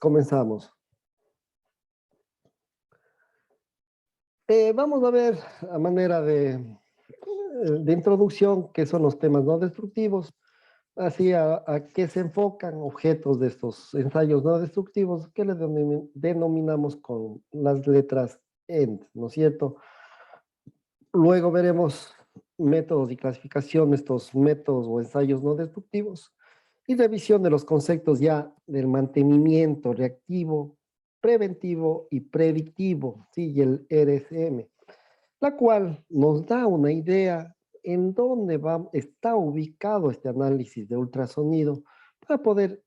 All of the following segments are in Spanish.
Comenzamos. Vamos a ver a manera de introducción qué son los temas no destructivos, así a qué se enfocan objetos de estos ensayos no destructivos, que le denominamos con las letras END, ¿no es cierto? Luego veremos métodos y clasificación de estos métodos o ensayos no destructivos y revisión de los conceptos ya del mantenimiento reactivo, preventivo y predictivo, ¿sí? Y el RSM, la cual nos da una idea en dónde está ubicado este análisis de ultrasonido para poder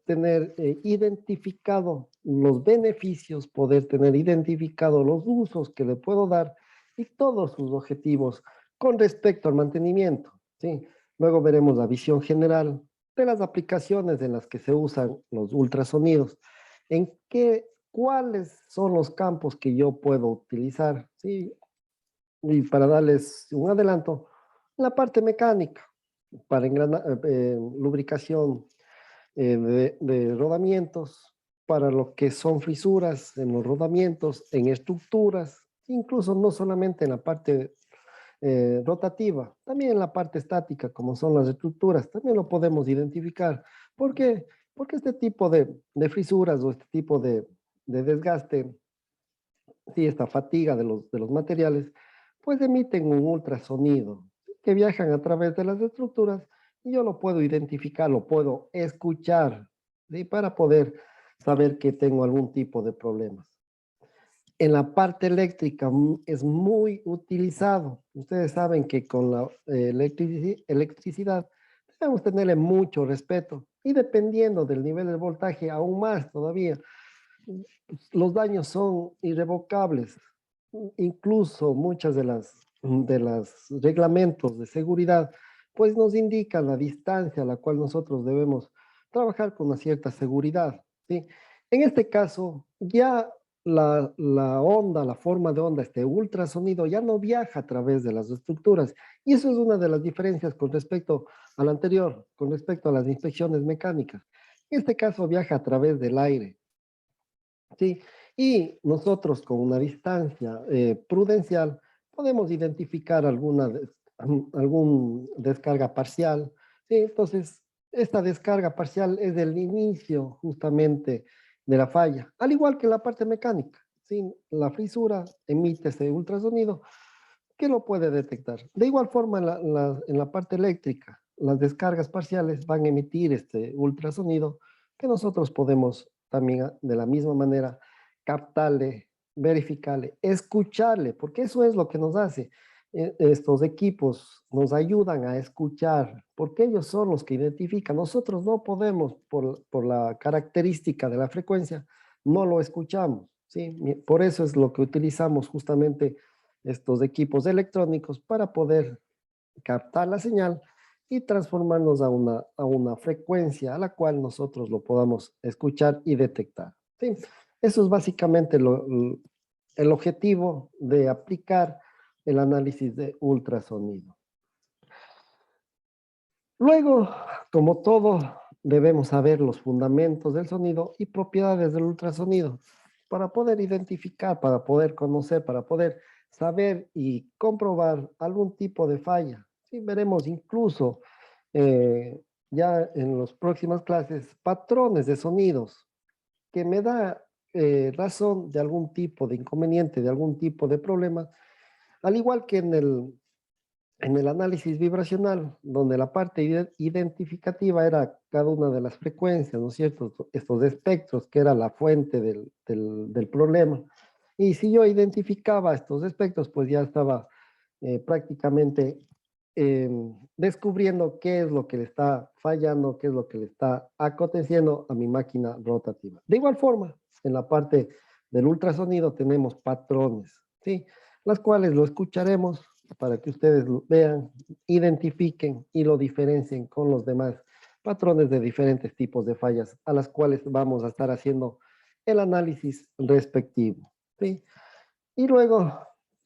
tener identificado los beneficios, poder tener identificado los usos que le puedo dar y todos sus objetivos con respecto al mantenimiento, ¿sí? Luego veremos la visión general de las aplicaciones en las que se usan los ultrasonidos, cuáles son los campos que yo puedo utilizar, ¿sí? Y para darles un adelanto, la parte mecánica, para lubricación de rodamientos, para lo que son fisuras en los rodamientos, en estructuras, incluso no solamente en la parte rotativa, también en la parte estática, como son las estructuras, también lo podemos identificar. ¿Por qué? Porque este tipo de fisuras o este tipo de desgaste, sí, esta fatiga de los materiales, pues emiten un ultrasonido que viajan a través de las estructuras y yo lo puedo identificar, lo puedo escuchar, ¿sí? Para poder saber que tengo algún tipo de problemas. En la parte eléctrica es muy utilizado. Ustedes saben que con la electricidad debemos tenerle mucho respeto y dependiendo del nivel de voltaje, aún más todavía. Los daños son irrevocables. Incluso muchas de las reglamentos de seguridad, pues nos indican la distancia a la cual nosotros debemos trabajar con una cierta seguridad, ¿sí? En este caso, ya la onda, la forma de onda, este ultrasonido, ya no viaja a través de las estructuras. Y eso es una de las diferencias con respecto al anterior, con respecto a las inspecciones mecánicas. En este caso viaja a través del aire. ¿Sí? Y nosotros con una distancia prudencial podemos identificar algún descarga parcial, ¿sí? Entonces, esta descarga parcial es el inicio justamente de la falla, al igual que la parte mecánica, ¿sí? La fisura emite ese ultrasonido que lo puede detectar. De igual forma, en la parte eléctrica, las descargas parciales van a emitir este ultrasonido que nosotros podemos también de la misma manera captarle, verificarle, escucharle, porque eso es lo que nos hace. Estos equipos nos ayudan a escuchar, porque ellos son los que identifican. Nosotros no podemos, por la característica de la frecuencia, no lo escuchamos, ¿sí? Por eso es lo que utilizamos justamente estos equipos electrónicos para poder captar la señal y transformarnos a una frecuencia a la cual nosotros lo podamos escuchar y detectar, ¿sí? Eso es básicamente el objetivo de aplicar el análisis de ultrasonido. Luego, como todo, debemos saber los fundamentos del sonido y propiedades del ultrasonido para poder identificar, para poder conocer, para poder saber y comprobar algún tipo de falla. Sí, veremos incluso ya en las próximas clases patrones de sonidos que me da razón de algún tipo de inconveniente, de algún tipo de problema, al igual que en el análisis vibracional, donde la parte identificativa era cada una de las frecuencias, ¿no es cierto? Estos espectros, que era la fuente del problema. Y si yo identificaba estos espectros, pues ya estaba prácticamente descubriendo qué es lo que le está fallando, qué es lo que le está aconteciendo a mi máquina rotativa. De igual forma, en la parte del ultrasonido tenemos patrones, ¿sí? Las cuales lo escucharemos para que ustedes lo vean, identifiquen y lo diferencien con los demás patrones de diferentes tipos de fallas a las cuales vamos a estar haciendo el análisis respectivo, ¿sí? Y luego,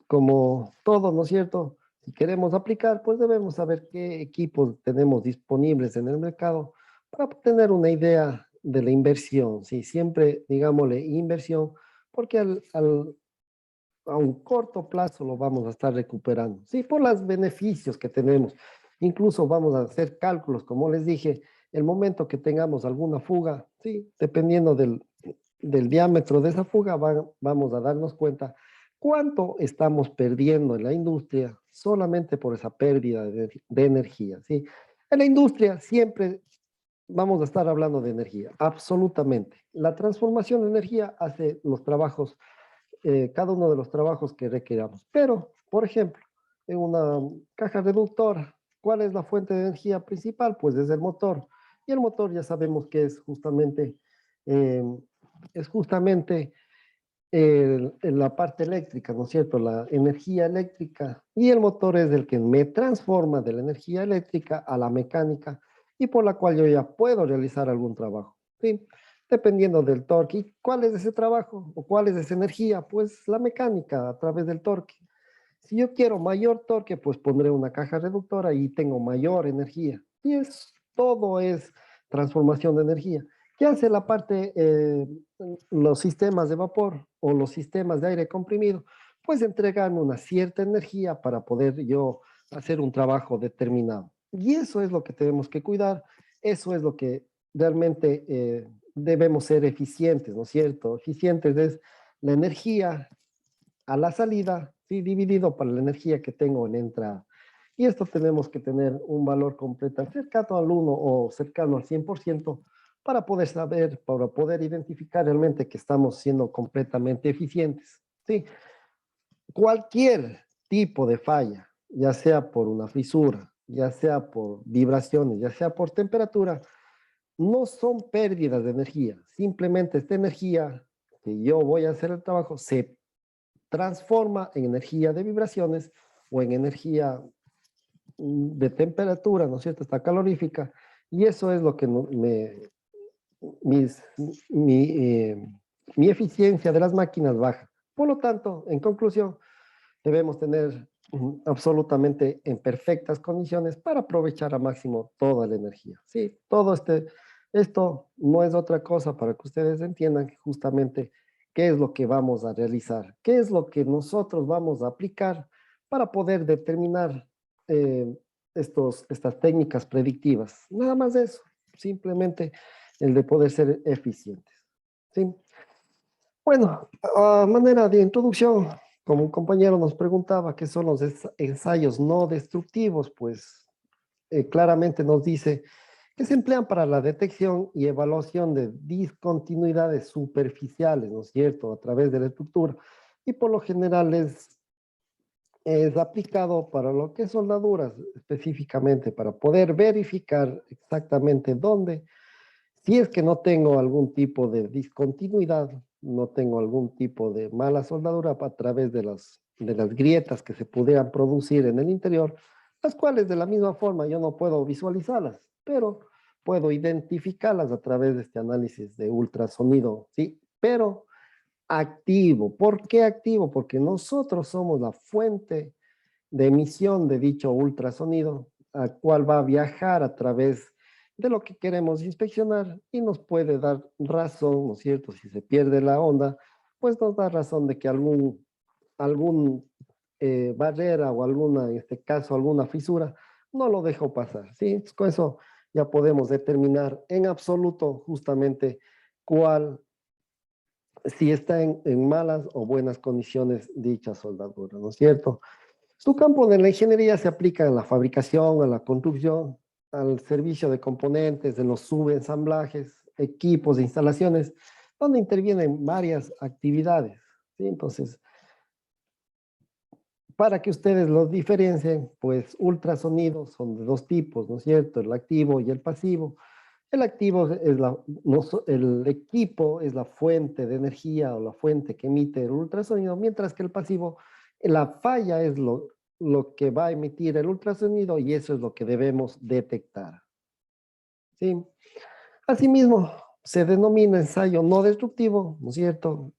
como todo, ¿no es cierto? Si queremos aplicar, pues debemos saber qué equipos tenemos disponibles en el mercado para tener una idea de la inversión, ¿sí? Siempre, digámosle, inversión, porque a un corto plazo lo vamos a estar recuperando, ¿sí? Por los beneficios que tenemos. Incluso vamos a hacer cálculos, como les dije, el momento que tengamos alguna fuga, ¿sí? Dependiendo del diámetro de esa fuga, vamos a darnos cuenta cuánto estamos perdiendo en la industria solamente por esa pérdida de energía, ¿sí? En la industria siempre vamos a estar hablando de energía, absolutamente. La transformación de energía hace los trabajos, cada uno de los trabajos que requeramos. Pero, por ejemplo, en una caja reductora, ¿cuál es la fuente de energía principal? Pues es el motor. Y el motor ya sabemos que eh, es justamente la parte eléctrica, ¿no es cierto? La energía eléctrica. Y el motor es el que me transforma de la energía eléctrica a la mecánica y por la cual yo ya puedo realizar algún trabajo, ¿sí? Dependiendo del torque. ¿Y cuál es ese trabajo o cuál es esa energía? Pues la mecánica a través del torque. Si yo quiero mayor torque, pues pondré una caja reductora y tengo mayor energía. Y todo es transformación de energía. ¿Qué hace la parte, los sistemas de vapor o los sistemas de aire comprimido? Pues entregarme una cierta energía para poder yo hacer un trabajo determinado. Y eso es lo que tenemos que cuidar, eso es lo que realmente debemos ser eficientes, ¿no es cierto? Eficientes es la energía a la salida, ¿sí? Dividido por la energía que tengo en entrada. Y esto tenemos que tener un valor completo cercano al 1 o cercano al 100% para poder saber, para poder identificar realmente que estamos siendo completamente eficientes, ¿sí? Cualquier tipo de falla, ya sea por una fisura, ya sea por vibraciones, ya sea por temperatura, no son pérdidas de energía, simplemente esta energía que yo voy a hacer el trabajo se transforma en energía de vibraciones o en energía de temperatura, ¿no es cierto? Está calorífica. Y eso es lo que mis, mi, mi eficiencia de las máquinas baja. Por lo tanto, en conclusión, debemos tener absolutamente en perfectas condiciones para aprovechar a máximo toda la energía. Sí, esto no es otra cosa para que ustedes entiendan que justamente qué es lo que vamos a realizar, qué es lo que nosotros vamos a aplicar para poder determinar eh, estas técnicas predictivas. Nada más de eso, simplemente el de poder ser eficientes. ¿Sí? Bueno, a manera de introducción, como un compañero nos preguntaba qué son los ensayos no destructivos, pues claramente nos dice que se emplean para la detección y evaluación de discontinuidades superficiales, ¿no es cierto?, a través de la estructura. Y por lo general es aplicado para lo que es soldaduras, específicamente para poder verificar exactamente dónde si es que no tengo algún tipo de discontinuidad, no tengo algún tipo de mala soldadura a través de las grietas que se pudieran producir en el interior, las cuales de la misma forma yo no puedo visualizarlas, pero puedo identificarlas a través de este análisis de ultrasonido, ¿sí? Pero activo. ¿Por qué activo? Porque nosotros somos la fuente de emisión de dicho ultrasonido, al cual va a viajar a través de lo que queremos inspeccionar y nos puede dar razón, ¿no es cierto? Si se pierde la onda, pues nos da razón de que algún barrera o alguna, en este caso, alguna fisura, no lo dejó pasar, ¿sí? Entonces, con eso ya podemos determinar en absoluto justamente cuál, si está en malas o buenas condiciones dicha soldadura, ¿no es cierto? Su campo de la ingeniería se aplica en la fabricación, a la construcción, al servicio de componentes, de los subensamblajes, equipos e instalaciones, donde intervienen varias actividades, ¿sí? Entonces, para que ustedes los diferencien, pues ultrasonidos son de dos tipos, ¿no es cierto? El activo y el pasivo. El activo es el equipo es la fuente de energía o la fuente que emite el ultrasonido, mientras que el pasivo, la falla es lo que va a emitir el ultrasonido y eso es lo que debemos detectar. ¿Sí? Asimismo, se denomina ensayo no destructivo, ¿no es cierto?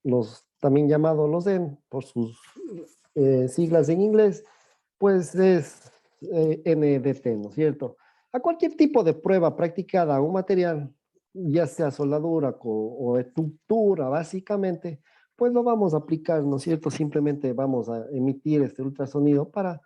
También llamados los EN, por sus siglas en inglés, pues es NDT, ¿no es cierto? A cualquier tipo de prueba practicada a un material ya sea soldadura o estructura, básicamente, pues lo vamos a aplicar, ¿no es cierto? Simplemente vamos a emitir este ultrasonido para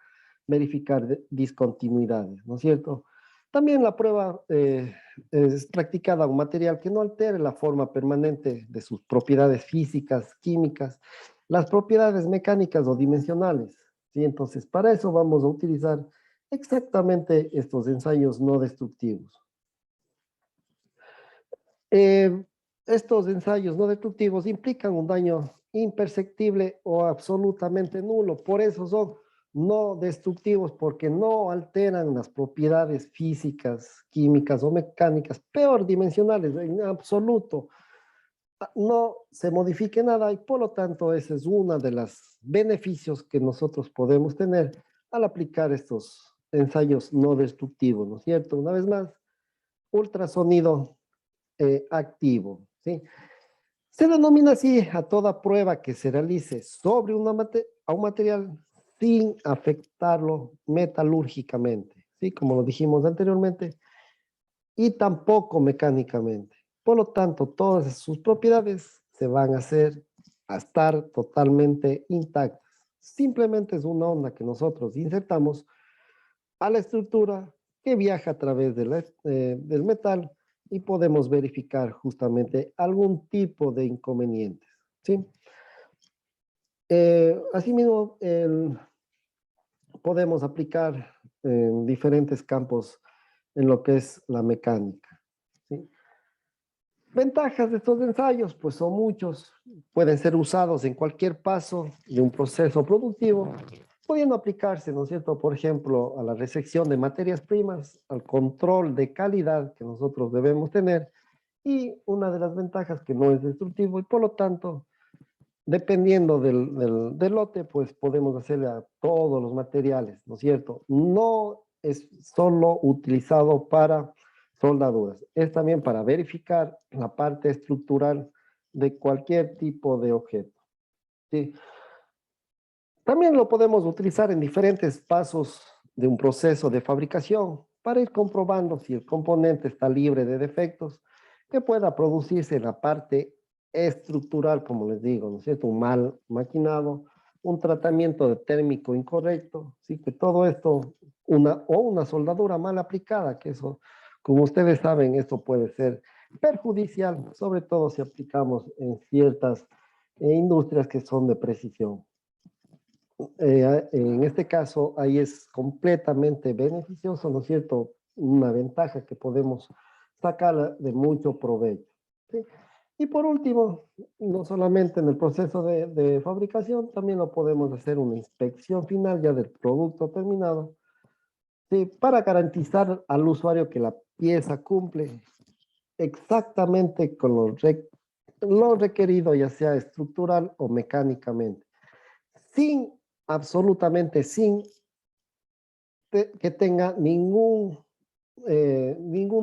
verificar discontinuidades, ¿no es cierto? También la prueba es practicada a un material que no altere la forma permanente de sus propiedades físicas, químicas, las propiedades mecánicas o dimensionales, ¿sí? Entonces, para eso vamos a utilizar exactamente estos ensayos no destructivos. Eh, Estos ensayos no destructivos implican un daño imperceptible o absolutamente nulo. Por eso son no destructivos, porque no alteran las propiedades físicas, químicas o mecánicas, peor dimensionales, en absoluto. No se modifique nada y por lo tanto ese es uno de los beneficios que nosotros podemos tener al aplicar estos ensayos no destructivos, ¿no es cierto? Una vez más, ultrasonido activo, ¿sí? Se denomina así a toda prueba que se realice sobre a un material sin afectarlo metalúrgicamente, ¿sí? Como lo dijimos anteriormente, y tampoco mecánicamente. Por lo tanto, todas sus propiedades se van a hacer a estar totalmente intactas. Simplemente es una onda que nosotros insertamos a la estructura que viaja a través del metal y podemos verificar justamente algún tipo de inconvenientes, ¿sí? Asimismo, podemos aplicar en diferentes campos en lo que es la mecánica, ¿sí? Ventajas de estos ensayos, pues son muchos. Pueden ser usados en cualquier paso de un proceso productivo, pudiendo aplicarse, ¿no es cierto? Por ejemplo, a la recepción de materias primas, al control de calidad que nosotros debemos tener y una de las ventajas que no es destructivo y por lo tanto, dependiendo del lote, pues podemos hacerle a todos los materiales, ¿no es cierto? No es solo utilizado para soldaduras, es también para verificar la parte estructural de cualquier tipo de objeto, ¿sí? También lo podemos utilizar en diferentes pasos de un proceso de fabricación para ir comprobando si el componente está libre de defectos que pueda producirse en la parte estructural, como les digo, ¿no es cierto? Un mal maquinado, un tratamiento de térmico incorrecto, sí que todo esto, una soldadura mal aplicada, que eso, como ustedes saben, esto puede ser perjudicial, sobre todo si aplicamos en ciertas industrias que son de precisión. En este caso, ahí es completamente beneficioso, ¿no es cierto? Una ventaja que podemos sacar de mucho provecho, ¿sí? Y por último, no solamente en el proceso de fabricación, también lo podemos hacer una inspección final ya del producto terminado, ¿sí? Para garantizar al usuario que la pieza cumple exactamente con lo requerido, ya sea estructural o mecánicamente, sin absolutamente sin que tenga ningún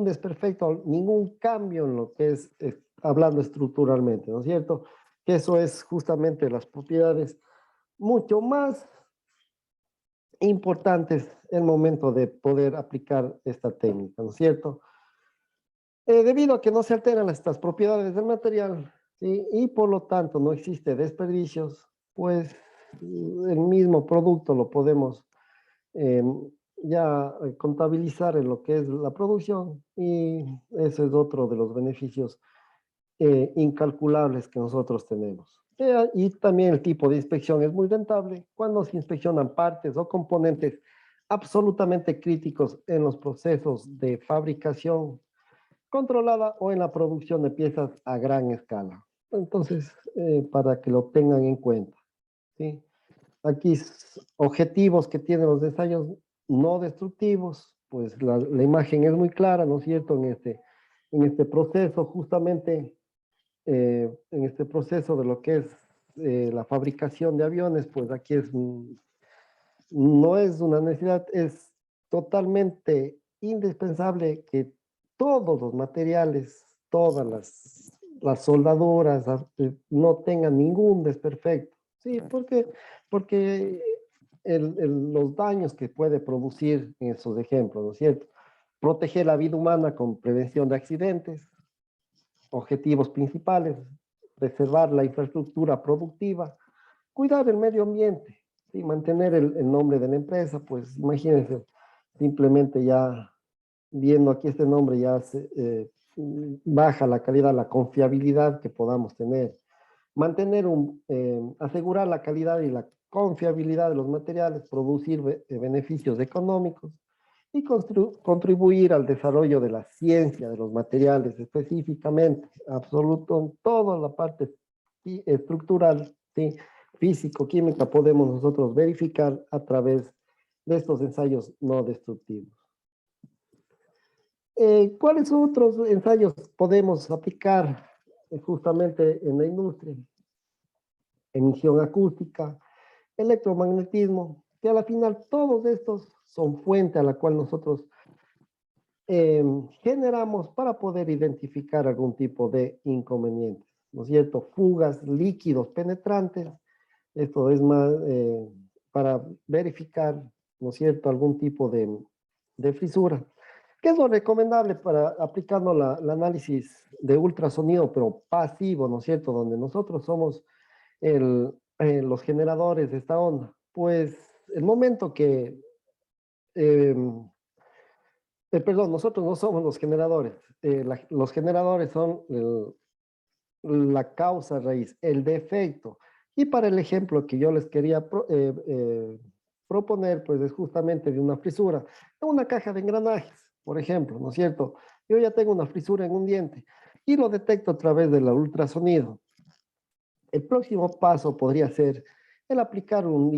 desperfecto, ningún cambio en lo que es hablando estructuralmente, ¿no es cierto? Que eso es justamente las propiedades mucho más importantes en el momento de poder aplicar esta técnica, ¿no es cierto? Debido a que no se alteran estas propiedades del material, ¿sí? Y por lo tanto no existe desperdicios, pues el mismo producto lo podemos eh, ya contabilizar en lo que es la producción y ese es otro de los beneficios incalculables que nosotros tenemos. Y también el tipo de inspección es muy rentable cuando se inspeccionan partes o componentes absolutamente críticos en los procesos de fabricación controlada o en la producción de piezas a gran escala. Entonces, para que lo tengan en cuenta, ¿sí? Aquí objetivos que tienen los ensayos no destructivos, pues la imagen es muy clara, ¿no es cierto? En este proceso, justamente en este proceso de lo que es la fabricación de aviones, pues aquí no es una necesidad, es totalmente indispensable que todos los materiales, todas las soldaduras no tengan ningún desperfecto. Sí, porque los daños que puede producir en esos ejemplos, ¿no es cierto? Proteger la vida humana con prevención de accidentes, objetivos principales: preservar la infraestructura productiva, cuidar el medio ambiente, ¿sí? Mantener el nombre de la empresa. Pues imagínense, simplemente ya viendo aquí este nombre ya baja la calidad, la confiabilidad que podamos tener. Asegurar la calidad y la confiabilidad de los materiales, producir beneficios económicos y contribuir al desarrollo de la ciencia de los materiales, específicamente, absoluto, en toda la parte estructural, ¿sí? Físico-química, podemos nosotros verificar a través de estos ensayos no destructivos. ¿Cuáles otros ensayos podemos aplicar justamente en la industria? Emisión acústica, electromagnetismo, que a la final todos estos son fuente a la cual nosotros generamos para poder identificar algún tipo de inconvenientes, ¿no es cierto? Fugas, líquidos penetrantes, esto es más para verificar, ¿no es cierto?, algún tipo de fisura. ¿Qué es lo recomendable para aplicando el análisis de ultrasonido, pero pasivo, ¿no es cierto?, donde nosotros somos los generadores de esta onda? Pues el momento que, eh, perdón, nosotros no somos los generadores. Los generadores son la causa raíz, el defecto. Y para el ejemplo que yo les quería proponer, pues es justamente de una fisura en una caja de engranajes, por ejemplo, ¿no es cierto? Yo ya tengo una fisura en un diente y lo detecto a través del ultrasonido. El próximo paso podría ser el aplicar un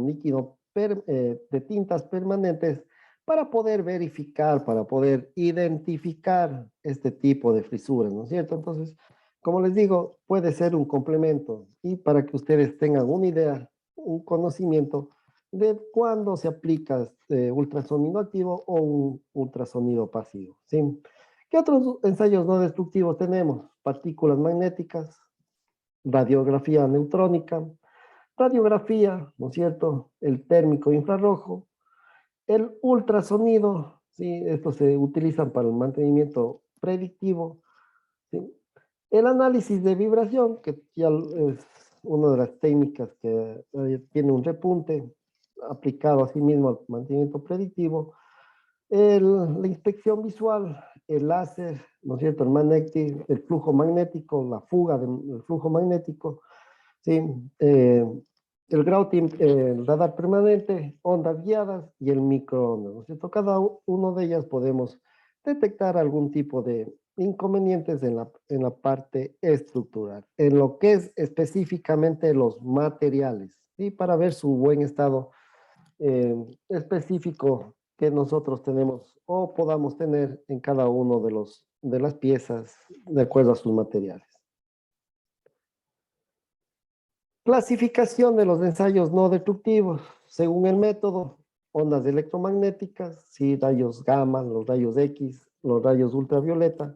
líquido de tintas permanentes para poder verificar, para poder identificar este tipo de fisuras, ¿no es cierto? Entonces, como les digo, puede ser un complemento y para que ustedes tengan una idea, un conocimiento de cuándo se aplica ultrasonido activo o un ultrasonido pasivo, ¿sí? ¿Qué otros ensayos no destructivos tenemos? Partículas magnéticas, radiografía neutrónica, radiografía, ¿no es cierto? El térmico infrarrojo, el ultrasonido, ¿sí? Estos se utilizan para el mantenimiento predictivo, ¿sí? El análisis de vibración, que ya es una de las técnicas que tiene un repunte aplicado a sí mismo al mantenimiento predictivo. La inspección visual, el láser, ¿no es cierto? El flujo magnético, la fuga del flujo magnético, ¿sí? El grouting, el radar permanente, ondas guiadas y el microondas, ¿no es cierto? Cada uno de ellas podemos detectar algún tipo de inconvenientes en la parte estructural, en lo que es específicamente los materiales, y para ver su buen estado específico que nosotros tenemos o podamos tener en cada uno de las piezas de acuerdo a sus materiales. Clasificación de los ensayos no destructivos, según el método: ondas electromagnéticas, sí, rayos gamma, los rayos X, los rayos ultravioleta,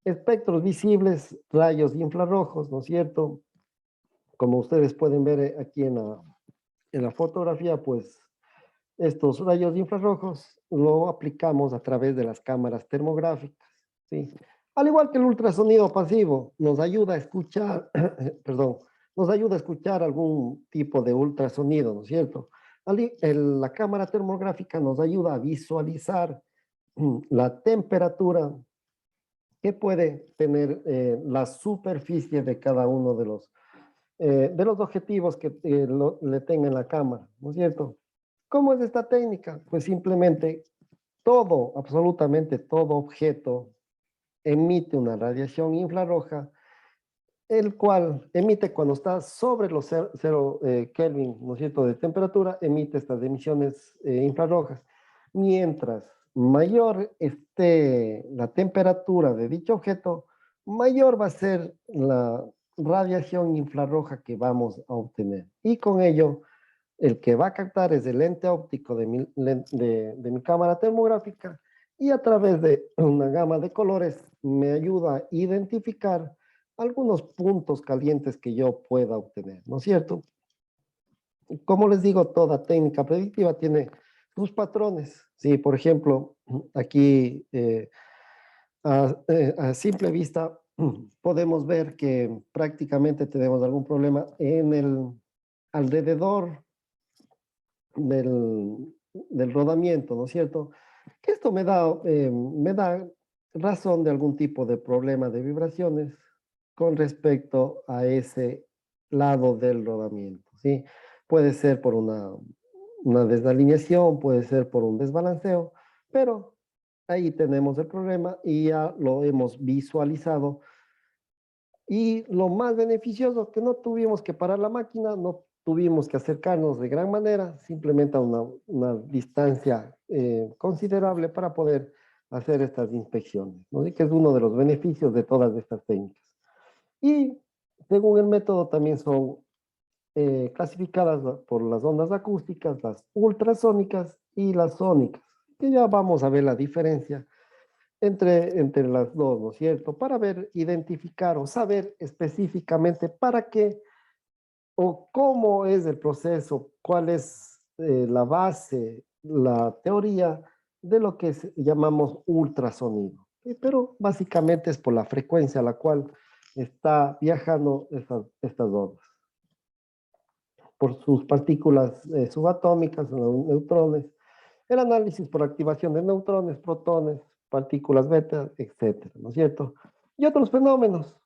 espectros visibles, rayos infrarrojos, ¿no es cierto? Como ustedes pueden ver aquí en la fotografía, pues estos rayos infrarrojos lo aplicamos a través de las cámaras termográficas, ¿sí? Al igual que el ultrasonido pasivo, nos ayuda a escuchar, perdón, nos ayuda a escuchar algún tipo de ultrasonido, ¿no es cierto? La cámara termográfica nos ayuda a visualizar la temperatura que puede tener la superficie de cada uno de los objetivos que le tenga en la cámara, ¿no es cierto? ¿Cómo es esta técnica? Pues simplemente todo, absolutamente todo objeto emite una radiación infrarroja, el cual emite cuando está sobre los 0 Kelvin, ¿no es cierto?, de temperatura, emite estas emisiones infrarrojas. Mientras mayor esté la temperatura de dicho objeto, mayor va a ser la radiación infrarroja que vamos a obtener. Y con ello, el que va a captar es el lente óptico de mi cámara termográfica, y a través de una gama de colores me ayuda a identificar algunos puntos calientes que yo pueda obtener, ¿no es cierto? Como les digo, toda técnica predictiva tiene sus patrones. Sí, por ejemplo, aquí a simple vista podemos ver que prácticamente tenemos algún problema en el alrededor del rodamiento, ¿no es cierto? Que esto me da razón de algún tipo de problema de vibraciones con respecto a ese lado del rodamiento, ¿sí? Puede ser por una desalineación, puede ser por un desbalanceo, pero ahí tenemos el problema y ya lo hemos visualizado. Y lo más beneficioso, que no tuvimos que parar la máquina, no tuvimos que acercarnos de gran manera, simplemente a una distancia considerable para poder hacer estas inspecciones, ¿no? Y que es uno de los beneficios de todas estas técnicas. Y según el método también son clasificadas por las ondas acústicas, las ultrasónicas y las sónicas, que ya vamos a ver la diferencia entre las dos, ¿no es cierto? Para ver, identificar o saber específicamente para qué o cómo es el proceso, cuál es la base, la teoría de lo que llamamos ultrasonido. ¿Sí? Pero básicamente es por la frecuencia a la cual está viajando estas ondas, por sus partículas subatómicas, los neutrones, el análisis por activación de neutrones, protones, partículas beta, etcétera, ¿no es cierto? Y otros fenómenos,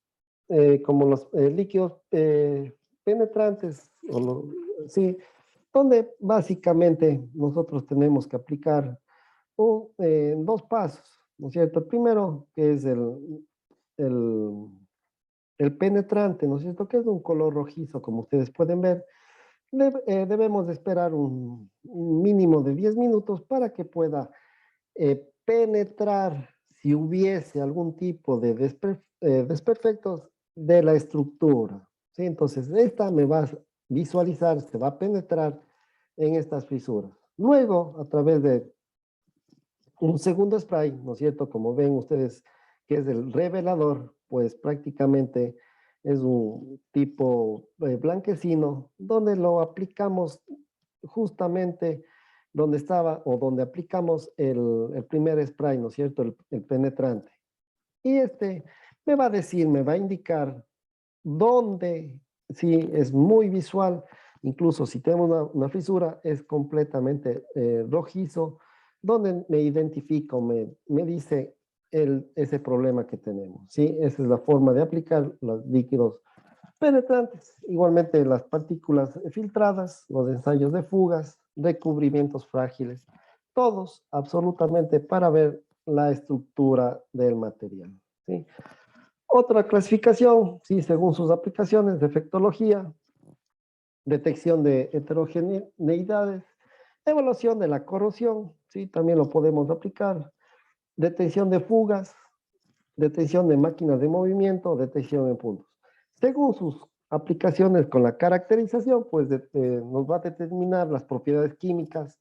como los líquidos penetrantes, sí, donde básicamente nosotros tenemos que aplicar dos pasos, ¿no es cierto? El primero, que es el, el penetrante, ¿no es cierto? Que es de un color rojizo, como ustedes pueden ver. Debemos de esperar un mínimo de 10 minutos para que pueda penetrar si hubiese algún tipo de desperfectos de la estructura. ¿Sí? Entonces, esta me va a visualizar, se va a penetrar en estas fisuras. Luego, a través de un segundo spray, ¿no es cierto? Como ven ustedes, que es el revelador, pues prácticamente es un tipo blanquecino, donde lo aplicamos justamente donde estaba o donde aplicamos el primer spray, ¿no es cierto? El penetrante. Y este me va a decir, me va a indicar dónde, sí, es muy visual, incluso si tenemos una fisura, es completamente rojizo, donde me identifica o me dice ese problema que tenemos, ¿sí? Esa es la forma de aplicar los líquidos penetrantes. Igualmente las partículas filtradas, los ensayos de fugas, recubrimientos frágiles, todos absolutamente para ver la estructura del material, ¿sí? Otra clasificación, sí, según sus aplicaciones, defectología, detección de heterogeneidades, evaluación de la corrosión, sí, también lo podemos aplicar, detección de fugas, detección de máquinas de movimiento, detección en puntos. Según sus aplicaciones con la caracterización, pues nos va a determinar las propiedades químicas,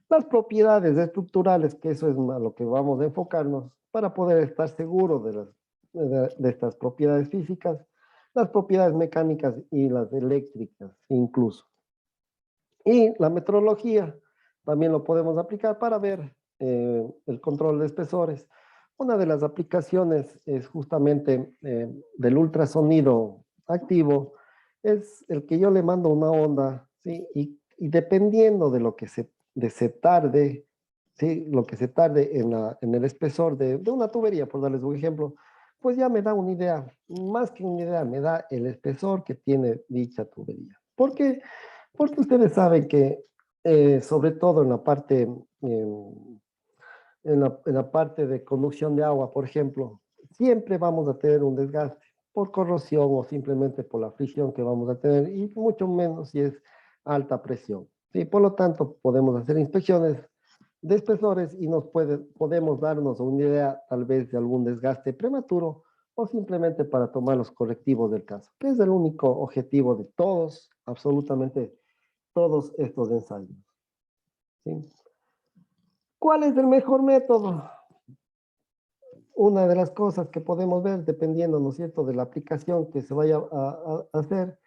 las propiedades estructurales, que eso es a lo que vamos a enfocarnos para poder estar seguros de estas propiedades físicas, las propiedades mecánicas y las eléctricas incluso. Y la metrología también lo podemos aplicar para ver el control de espesores. Una de las aplicaciones es justamente del ultrasonido activo, es el que yo le mando una onda, ¿sí? Y dependiendo de lo que se tarde, ¿sí? Lo que se tarde en el espesor de una tubería, por darles un ejemplo, pues ya me da una idea, más que una idea, me da el espesor que tiene dicha tubería. ¿Por qué? Porque ustedes saben que, sobre todo en la parte, en la parte de conducción de agua, por ejemplo, siempre vamos a tener un desgaste por corrosión o simplemente por la fricción que vamos a tener, y mucho menos si es alta presión. ¿Sí? Por lo tanto, podemos hacer inspecciones de espesores y podemos darnos una idea tal vez de algún desgaste prematuro o simplemente para tomar los correctivos del caso, que es el único objetivo de todos, absolutamente todos estos ensayos. ¿Sí? ¿Cuál es el mejor método? Una de las cosas que podemos ver, dependiendo, ¿no es cierto?, de la aplicación que se vaya a hacer,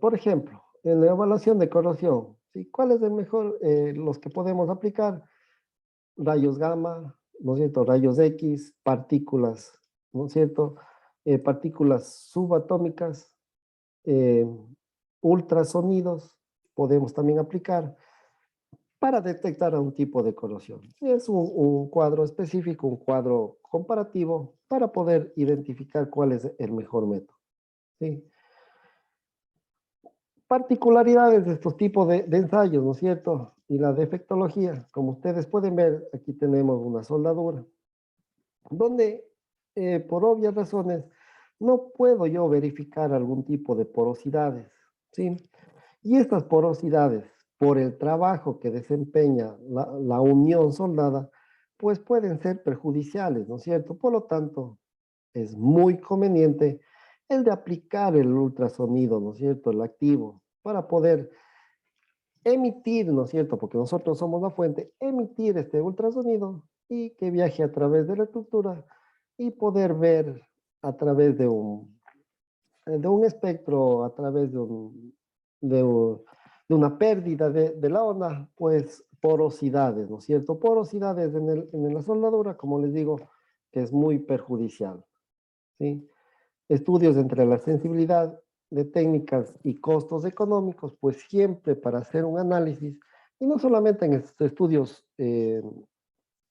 por ejemplo, en la evaluación de corrosión, ¿sí? ¿Cuál es el mejor? Los que podemos aplicar, rayos gamma, ¿no es cierto?, rayos X, partículas ¿no es cierto? Partículas subatómicas, eh, ultrasonidos, podemos también aplicar para detectar a un tipo de corrosión. Es un cuadro específico, un cuadro comparativo para poder identificar cuál es el mejor método. ¿Sí? Particularidades de estos tipos de ensayos, ¿no es cierto? Y la defectología, como ustedes pueden ver, aquí tenemos una soldadura, donde por obvias razones no puedo yo verificar algún tipo de porosidades, ¿sí? Y estas porosidades, por el trabajo que desempeña la unión soldada, pues pueden ser perjudiciales, ¿no es cierto? Por lo tanto, es muy conveniente el de aplicar el ultrasonido, ¿no es cierto? El activo, para poder emitir, ¿no es cierto? Porque nosotros somos la fuente, emitir este ultrasonido y que viaje a través de la estructura y poder ver a través de un espectro, a través de una pérdida de la onda, pues porosidades, ¿no es cierto? Porosidades en la soldadura, como les digo, que es muy perjudicial, ¿sí? Estudios entre la sensibilidad de técnicas y costos económicos, pues siempre para hacer un análisis, y no solamente en estos estudios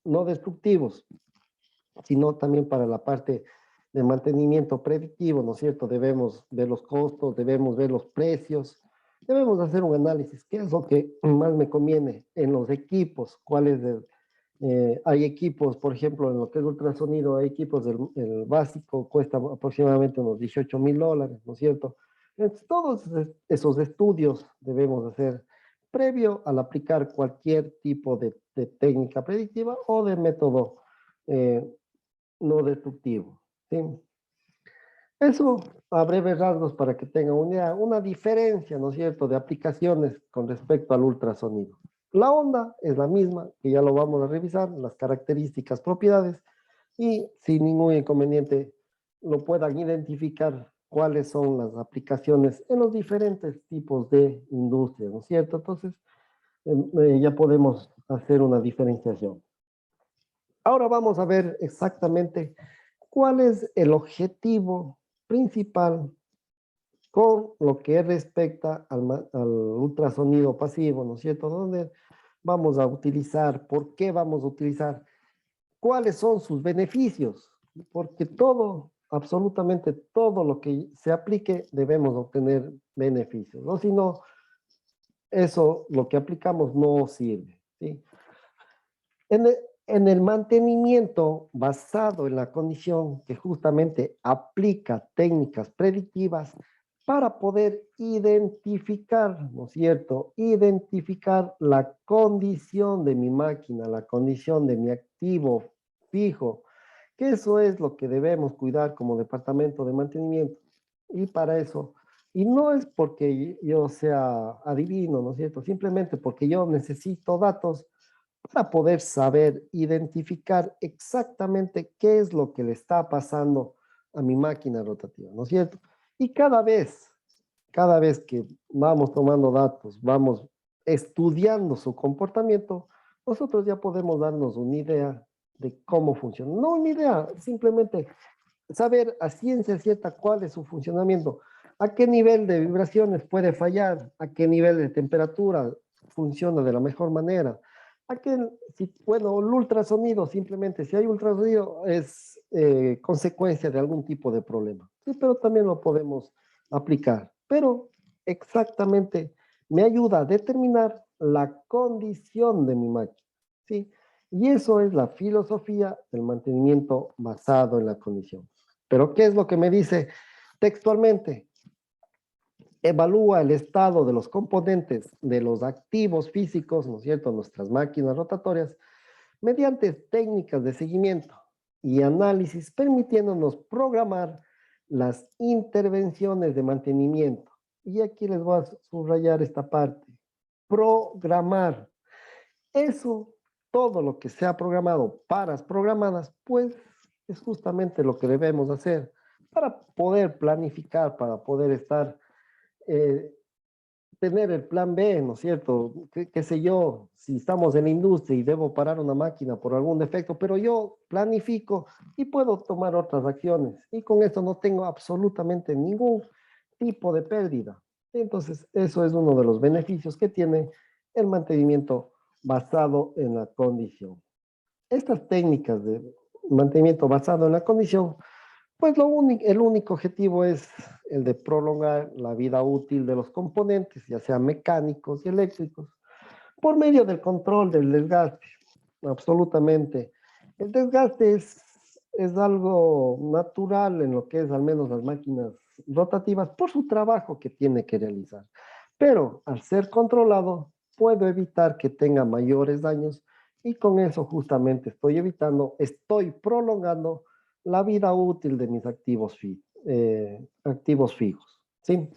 no destructivos, sino también para la parte de mantenimiento predictivo, ¿no es cierto? Debemos ver los costos, debemos ver los precios, debemos hacer un análisis, qué es lo que más me conviene en los equipos, cuáles hay equipos, por ejemplo, en lo que es ultrasonido, hay equipos el básico, cuesta aproximadamente unos $18,000, ¿no es cierto? Entonces, todos esos estudios debemos hacer previo al aplicar cualquier tipo de técnica predictiva o de método eh, no destructivo, ¿sí? Eso a breves rasgos para que tengan una diferencia, ¿no es cierto?, de aplicaciones con respecto al ultrasonido. La onda es la misma, que ya lo vamos a revisar, las características, propiedades, y sin ningún inconveniente lo puedan identificar cuáles son las aplicaciones en los diferentes tipos de industrias, ¿no es cierto? Entonces, ya podemos hacer una diferenciación. Ahora vamos a ver exactamente cuál es el objetivo principal con lo que respecta al ultrasonido pasivo, ¿no es cierto? ¿Dónde vamos a utilizar? ¿Por qué vamos a utilizar? ¿Cuáles son sus beneficios? Porque todo, absolutamente todo lo que se aplique, debemos obtener beneficios, ¿no? Si no, eso, lo que aplicamos no sirve, ¿sí? En el, en el mantenimiento basado en la condición que justamente aplica técnicas predictivas para poder identificar, ¿no es cierto? Identificar la condición de mi máquina, la condición de mi activo fijo, que eso es lo que debemos cuidar como departamento de mantenimiento. Y para eso, y no es porque yo sea adivino, ¿no es cierto? Simplemente porque yo necesito datos para poder saber identificar exactamente qué es lo que le está pasando a mi máquina rotativa, ¿no es cierto? Y cada vez que vamos tomando datos, vamos estudiando su comportamiento, nosotros ya podemos darnos una idea de cómo funciona. No una idea, simplemente saber a ciencia cierta cuál es su funcionamiento, a qué nivel de vibraciones puede fallar, a qué nivel de temperatura funciona de la mejor manera. A qué, si, bueno, el ultrasonido, simplemente, si hay ultrasonido, es consecuencia de algún tipo de problema. Sí, pero también lo podemos aplicar. Pero exactamente me ayuda a determinar la condición de mi máquina. ¿Sí? Y eso es la filosofía del mantenimiento basado en la condición. Pero ¿qué es lo que me dice textualmente? Evalúa el estado de los componentes de los activos físicos, ¿no es cierto?, nuestras máquinas rotatorias, mediante técnicas de seguimiento y análisis, permitiéndonos programar las intervenciones de mantenimiento. Y aquí les voy a subrayar esta parte. Programar. Eso, todo lo que sea programado para programadas, pues es justamente lo que debemos hacer para poder planificar, para poder estar eh, tener el plan B, ¿no es cierto? Qué sé yo, si estamos en la industria y debo parar una máquina por algún defecto, pero yo planifico y puedo tomar otras acciones. Y con esto no tengo absolutamente ningún tipo de pérdida. Entonces, eso es uno de los beneficios que tiene el mantenimiento basado en la condición. Estas técnicas de mantenimiento basado en la condición, pues el único objetivo es el de prolongar la vida útil de los componentes, ya sean mecánicos y eléctricos, por medio del control del desgaste. Absolutamente. El desgaste es algo natural en lo que es al menos las máquinas rotativas por su trabajo que tiene que realizar. Pero al ser controlado, puedo evitar que tenga mayores daños y con eso justamente estoy prolongando la vida útil de mis activos fijos. ¿Sí?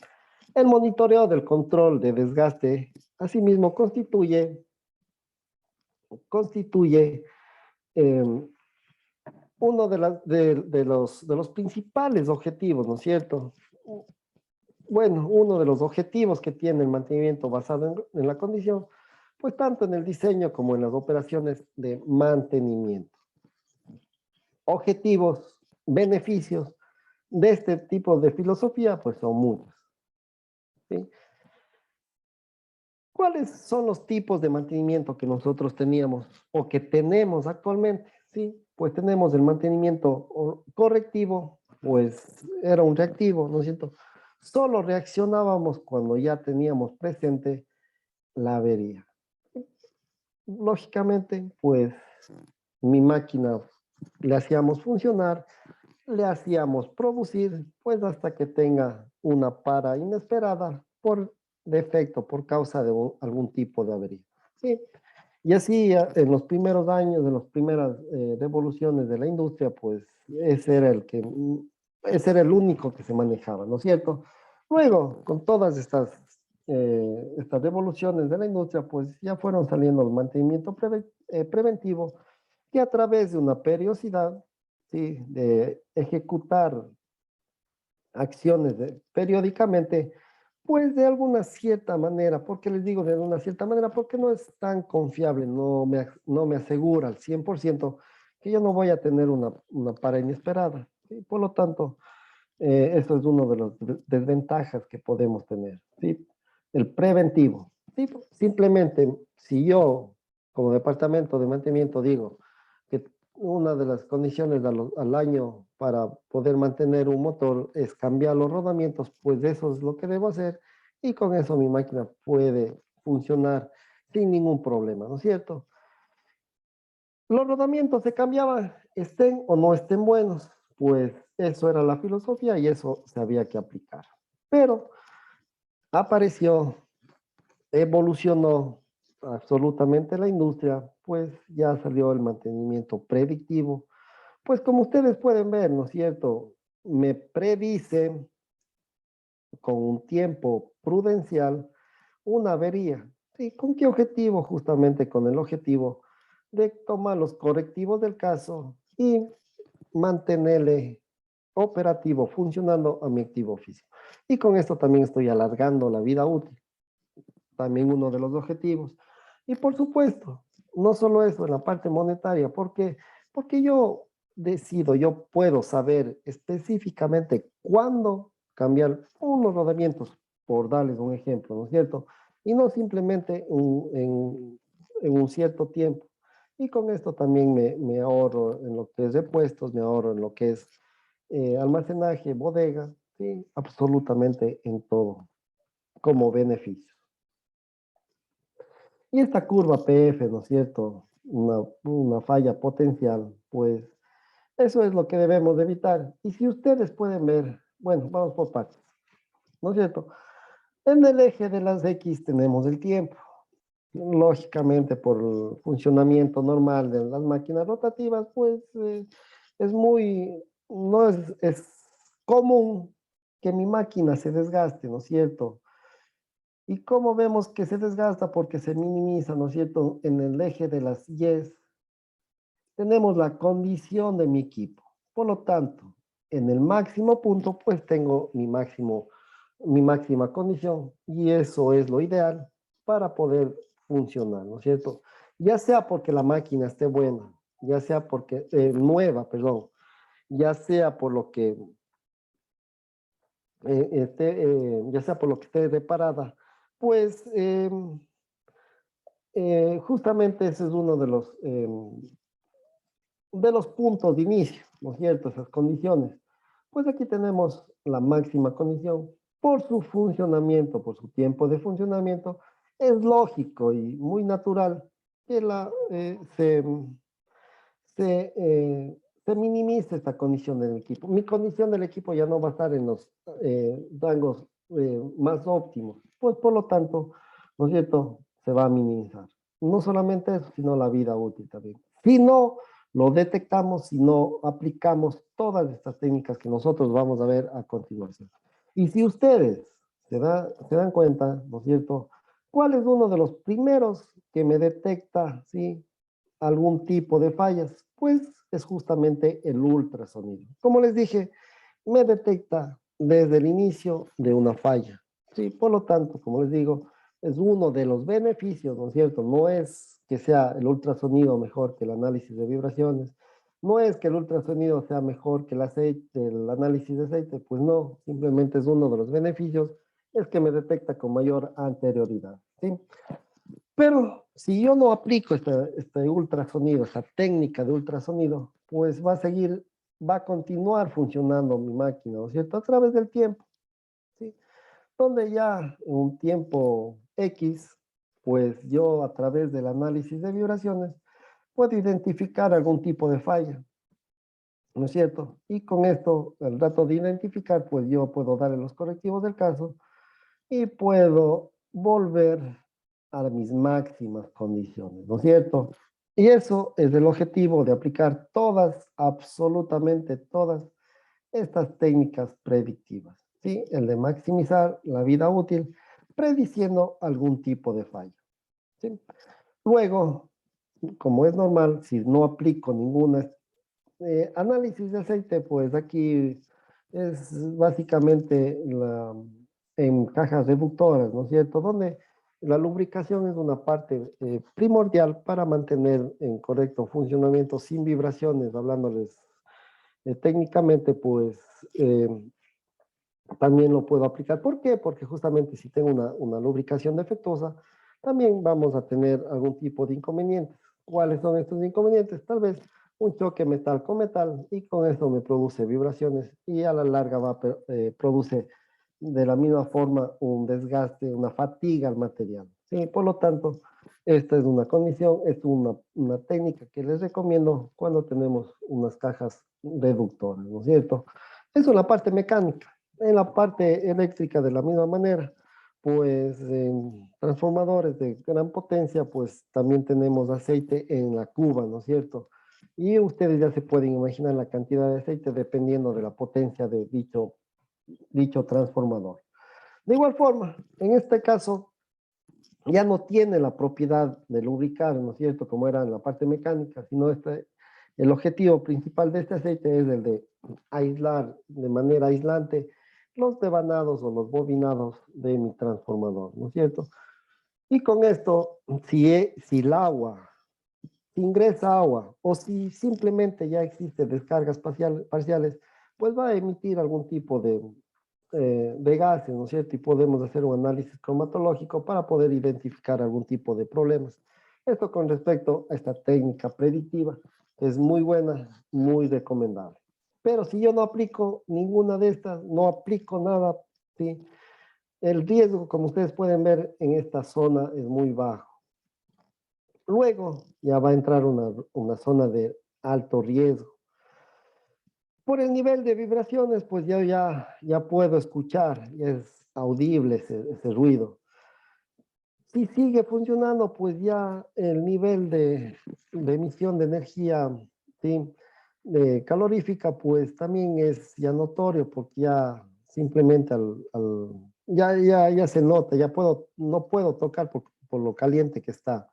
El monitoreo del control de desgaste, asimismo, constituye eh, uno de los principales objetivos, ¿no es cierto? Bueno, uno de los objetivos que tiene el mantenimiento basado en la condición, pues tanto en el diseño como en las operaciones de mantenimiento. Objetivos, beneficios de este tipo de filosofía, pues son muchos. ¿Sí? ¿Cuáles son los tipos de mantenimiento que nosotros teníamos o que tenemos actualmente? Sí, pues tenemos el mantenimiento correctivo, pues era un reactivo, ¿no es cierto? Solo reaccionábamos cuando ya teníamos presente la avería. Lógicamente, pues mi máquina le hacíamos funcionar, le hacíamos producir, pues hasta que tenga una para inesperada por defecto, por causa de algún tipo de avería. ¿Sí? Y así en los primeros años, en las primeras revoluciones de la industria, pues ese era el único que se manejaba, ¿no es cierto? Luego, con todas estas revoluciones de la industria, pues ya fueron saliendo el mantenimiento preventivo, que a través de una periodicidad, ¿sí? De ejecutar acciones periódicamente, pues de alguna cierta manera, ¿por qué les digo de alguna cierta manera? Porque no es tan confiable, no me asegura al 100% que yo no voy a tener una para inesperada. ¿Sí? Por lo tanto, eso es uno de las desventajas que podemos tener. ¿Sí? El preventivo. ¿Sí? Simplemente, si yo, como departamento de mantenimiento, digo que una de las condiciones al año para poder mantener un motor es cambiar los rodamientos, pues eso es lo que debo hacer y con eso mi máquina puede funcionar sin ningún problema, ¿no es cierto? Los rodamientos se cambiaban, estén o no estén buenos, pues eso era la filosofía y eso se había que aplicar. Pero apareció, evolucionó absolutamente la industria, pues ya salió el mantenimiento predictivo. Pues como ustedes pueden ver, ¿no es cierto? Me predice con un tiempo prudencial una avería. ¿Sí? ¿Con qué objetivo? Justamente con el objetivo de tomar los correctivos del caso y mantenerle operativo, funcionando a mi activo físico. Y con esto también estoy alargando la vida útil, también uno de los objetivos. Y por supuesto, no solo eso, en la parte monetaria, porque yo puedo saber específicamente cuándo cambiar unos rodamientos, por darles un ejemplo, ¿no es cierto? Y no simplemente en un cierto tiempo. Y con esto también me ahorro en lo que es repuestos, me ahorro en lo que es almacenaje, bodega, sí, absolutamente en todo, como beneficio. Y esta curva PF, ¿no es cierto? Una falla potencial, pues eso es lo que debemos de evitar. Y si ustedes pueden ver, bueno, vamos por partes, ¿no es cierto? En el eje de las X tenemos el tiempo. Lógicamente, por el funcionamiento normal de las máquinas rotativas, pues es muy, no es, es común que mi máquina se desgaste, ¿no es cierto? ¿Y cómo vemos que se desgasta? Porque se minimiza, ¿no es cierto? En el eje de las Y tenemos la condición de mi equipo. Por lo tanto, en el máximo punto, pues tengo mi máximo mi máxima condición y eso es lo ideal para poder funcionar, ¿no es cierto? Ya sea porque la máquina esté buena, ya sea porque, nueva, perdón, ya sea por lo que ya sea por lo que esté reparada, pues justamente ese es uno de los puntos de inicio, ¿no es cierto? Esas condiciones. Pues aquí tenemos la máxima condición por su funcionamiento, por su tiempo de funcionamiento. Es lógico y muy natural que se minimice esta condición del equipo. Mi condición del equipo ya no va a estar en los rangos más óptimos. Pues por lo tanto, ¿no es cierto? Se va a minimizar. No solamente eso, sino la vida útil también. Si no lo detectamos, si no aplicamos todas estas técnicas que nosotros vamos a ver a continuación. Y si ustedes se dan cuenta, ¿no es cierto? ¿Cuál es uno de los primeros que me detecta, sí, algún tipo de fallas? Pues es justamente el ultrasonido. Como les dije, me detecta desde el inicio de una falla. Sí, por lo tanto, como les digo, es uno de los beneficios, ¿no es cierto? No es que sea el ultrasonido mejor que el análisis de vibraciones, no es que el ultrasonido sea mejor que el aceite, el análisis de aceite, pues no, simplemente es uno de los beneficios, es que me detecta con mayor anterioridad, ¿sí? Pero si yo no aplico este ultrasonido, esta técnica de ultrasonido, pues va a continuar funcionando mi máquina, ¿no es cierto? A través del tiempo, ¿sí? Donde ya en un tiempo X, pues yo a través del análisis de vibraciones puedo identificar algún tipo de falla, ¿no es cierto? Y con esto, al rato de identificar, pues yo puedo darle los correctivos del caso y puedo volver a mis máximas condiciones, ¿no es cierto? Y eso es el objetivo de aplicar todas, absolutamente todas estas técnicas predictivas, ¿sí? El de maximizar la vida útil prediciendo algún tipo de fallo, ¿sí? Luego, como es normal, si no aplico ninguna análisis de aceite, pues aquí es básicamente en cajas reductoras, ¿no es cierto? Donde la lubricación es una parte primordial para mantener en correcto funcionamiento sin vibraciones, hablándoles técnicamente, pues eh, también lo puedo aplicar. ¿Por qué? Porque justamente si tengo una lubricación defectuosa, también vamos a tener algún tipo de inconvenientes. ¿Cuáles son estos inconvenientes? Tal vez un choque metal con metal y con esto me produce vibraciones y a la larga produce de la misma forma un desgaste, una fatiga al material. ¿Sí? Por lo tanto, esta es una condición, es una técnica que les recomiendo cuando tenemos unas cajas reductoras, ¿no es cierto? Eso es la parte mecánica. En la parte eléctrica de la misma manera, pues en transformadores de gran potencia, pues también tenemos aceite en la cuba, ¿no es cierto? Y ustedes ya se pueden imaginar la cantidad de aceite dependiendo de la potencia de dicho transformador. De igual forma, en este caso, ya no tiene la propiedad de lubricar, ¿no es cierto? Como era en la parte mecánica, sino el objetivo principal de este aceite es el de aislar de manera aislante los devanados o los bobinados de mi transformador, ¿no es cierto? Y con esto, si el agua, si ingresa agua o si simplemente ya existe descargas parciales, pues va a emitir algún tipo de gases, ¿no es cierto? Y podemos hacer un análisis cromatológico para poder identificar algún tipo de problemas. Esto con respecto a esta técnica predictiva, que es muy buena, muy recomendable. Pero si yo no aplico ninguna de estas, no aplico nada, ¿sí? El riesgo, como ustedes pueden ver en esta zona, es muy bajo. Luego ya va a entrar una zona de alto riesgo. Por el nivel de vibraciones, pues ya puedo escuchar, ya es audible ese ruido. Si sigue funcionando, pues ya el nivel de emisión de energía, ¿sí? Calorífica, pues también es ya notorio, porque ya simplemente ya se nota, no puedo tocar por lo caliente que está.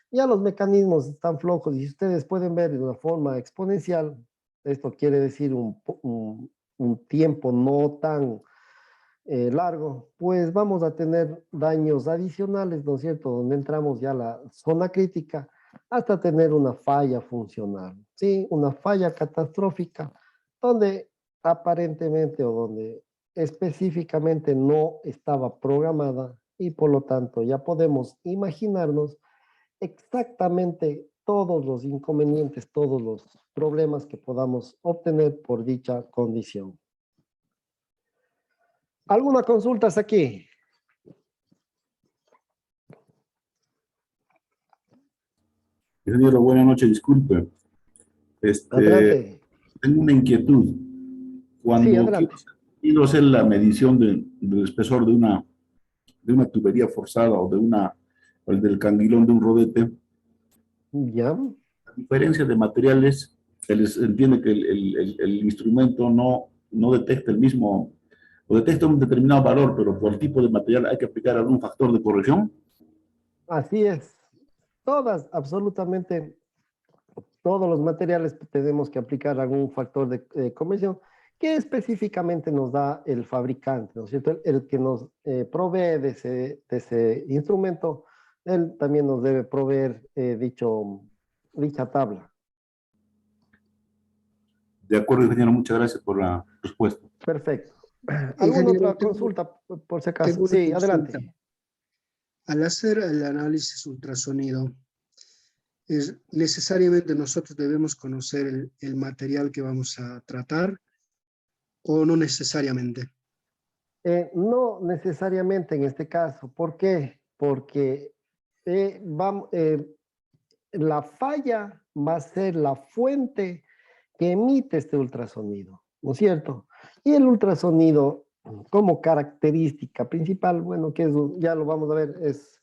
Ya los mecanismos están flojos y ustedes pueden ver de una forma exponencial, esto quiere decir un tiempo no tan largo, pues vamos a tener daños adicionales, ¿no es cierto? Donde entramos ya a la zona crítica hasta tener una falla funcional, ¿sí? Una falla catastrófica donde aparentemente o donde específicamente no estaba programada y por lo tanto ya podemos imaginarnos exactamente todos los inconvenientes, todos los problemas que podamos obtener por dicha condición. ¿Alguna consulta hasta aquí? Ingeniero, buenas noches, disculpe. Este, Adelante. tengo una inquietud. Sí, Cuando adelante. quiero hacer la medición del espesor de una tubería forzada o del canguilón de un rodete, Ya. a diferencia de materiales, se entiende que el instrumento no detecta el mismo, o detecta un determinado valor, pero por el tipo de material hay que aplicar algún factor de corrección. Así es. Todas, absolutamente todos los materiales tenemos que aplicar algún factor de conversión que específicamente nos da el fabricante, ¿no es cierto? El que nos provee de ese instrumento, él también nos debe proveer dicha tabla. De acuerdo, ingeniero, muchas gracias por la respuesta. Perfecto. ¿Alguna Ingeniero, otra consulta por si acaso? tengo una Sí, consulta. adelante. Al hacer el análisis ultrasonido, necesariamente nosotros debemos conocer el material que vamos a tratar o no necesariamente. No necesariamente en este caso. ¿Por qué? Porque la falla va a ser la fuente que emite este ultrasonido, ¿no es cierto? Y el ultrasonido, como característica principal, bueno, ya lo vamos a ver, es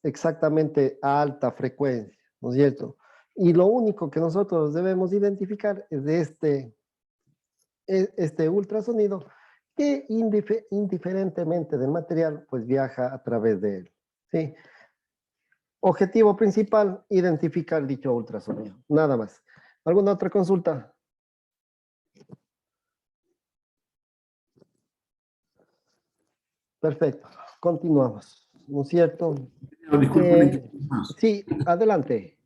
exactamente a alta frecuencia, ¿no es cierto? Y lo único que nosotros debemos identificar es de este ultrasonido que indiferentemente del material, pues viaja a través de él, ¿sí? Objetivo principal, identificar dicho ultrasonido, nada más. ¿Alguna otra consulta? Perfecto, continuamos, ¿no es cierto? Pero disculpe una Eh, inquietud más. sí, adelante.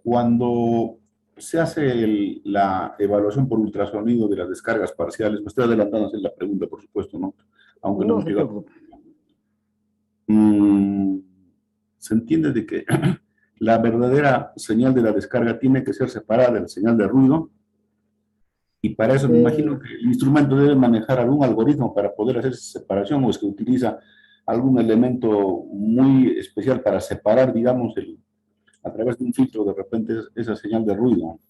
Cuando se hace la evaluación por ultrasonido de las descargas parciales, me estoy adelantando a hacer la pregunta, por supuesto, ¿no? Aunque no No hemos se llegado. preocupe. Mm, se entiende de que la verdadera señal de la descarga tiene que ser separada de la señal de ruido, y para eso me imagino Eh, que el instrumento debe manejar algún algoritmo para poder hacer esa separación, o es que utiliza algún elemento muy especial para separar, digamos, a través de un filtro de repente esa señal de ruido.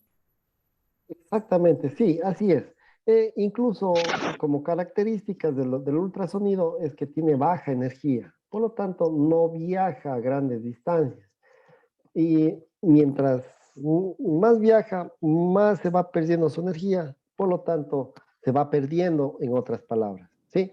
Exactamente, sí, así es. Incluso como características del ultrasonido es que tiene baja energía, por lo tanto no viaja a grandes distancias. Y mientras más viaja, más se va perdiendo su energía, por lo tanto se va perdiendo en otras palabras, ¿sí?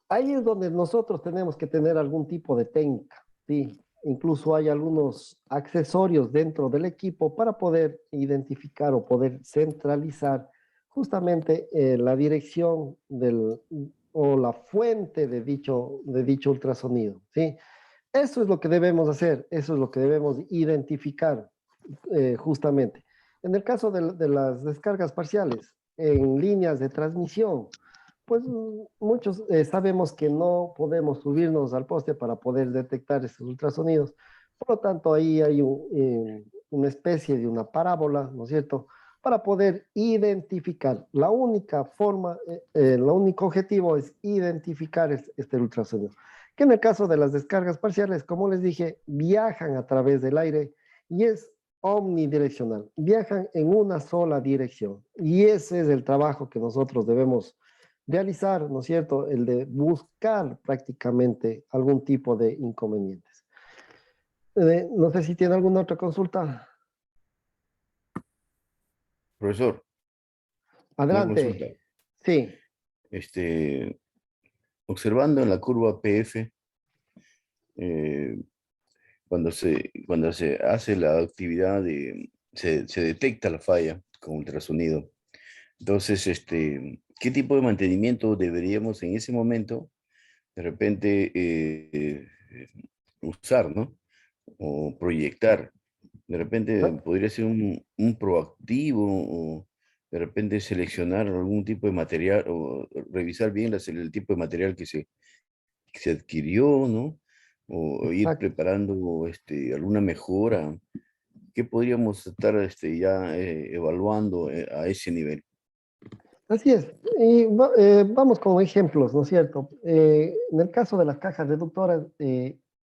Ahí es donde nosotros tenemos que tener algún tipo de técnica, ¿sí? Incluso hay algunos accesorios dentro del equipo para poder identificar o poder centralizar justamente la dirección o la fuente de dicho ultrasonido, ¿sí? Eso es lo que debemos hacer, eso es lo que debemos identificar justamente. En el caso de las descargas parciales en líneas de transmisión, pues muchos sabemos que no podemos subirnos al poste para poder detectar esos ultrasonidos. Por lo tanto, ahí hay una especie de una parábola, ¿no es cierto? Para poder identificar. La única forma, el único objetivo es identificar este ultrasonido. Que en el caso de las descargas parciales, como les dije, viajan a través del aire y es omnidireccional. Viajan en una sola dirección. Y ese es el trabajo que nosotros debemos realizar, ¿no es cierto? El de buscar prácticamente algún tipo de inconvenientes. No sé si tiene alguna otra consulta. Profesor, una consulta. Adelante. Sí, Este, observando en la curva PF, eh, cuando se hace la actividad se detecta la falla con ultrasonido. Entonces, ¿qué tipo de mantenimiento deberíamos en ese momento de repente usar, ¿no? O proyectar. De repente Ah, podría ser un proactivo o de repente seleccionar algún tipo de material o revisar bien el tipo de material que se adquirió, ¿no? O ir exacto. preparando alguna mejora. ¿Qué podríamos estar ya evaluando a ese nivel? Así es. Y vamos con ejemplos, ¿no es cierto? En el caso de las cajas reductoras,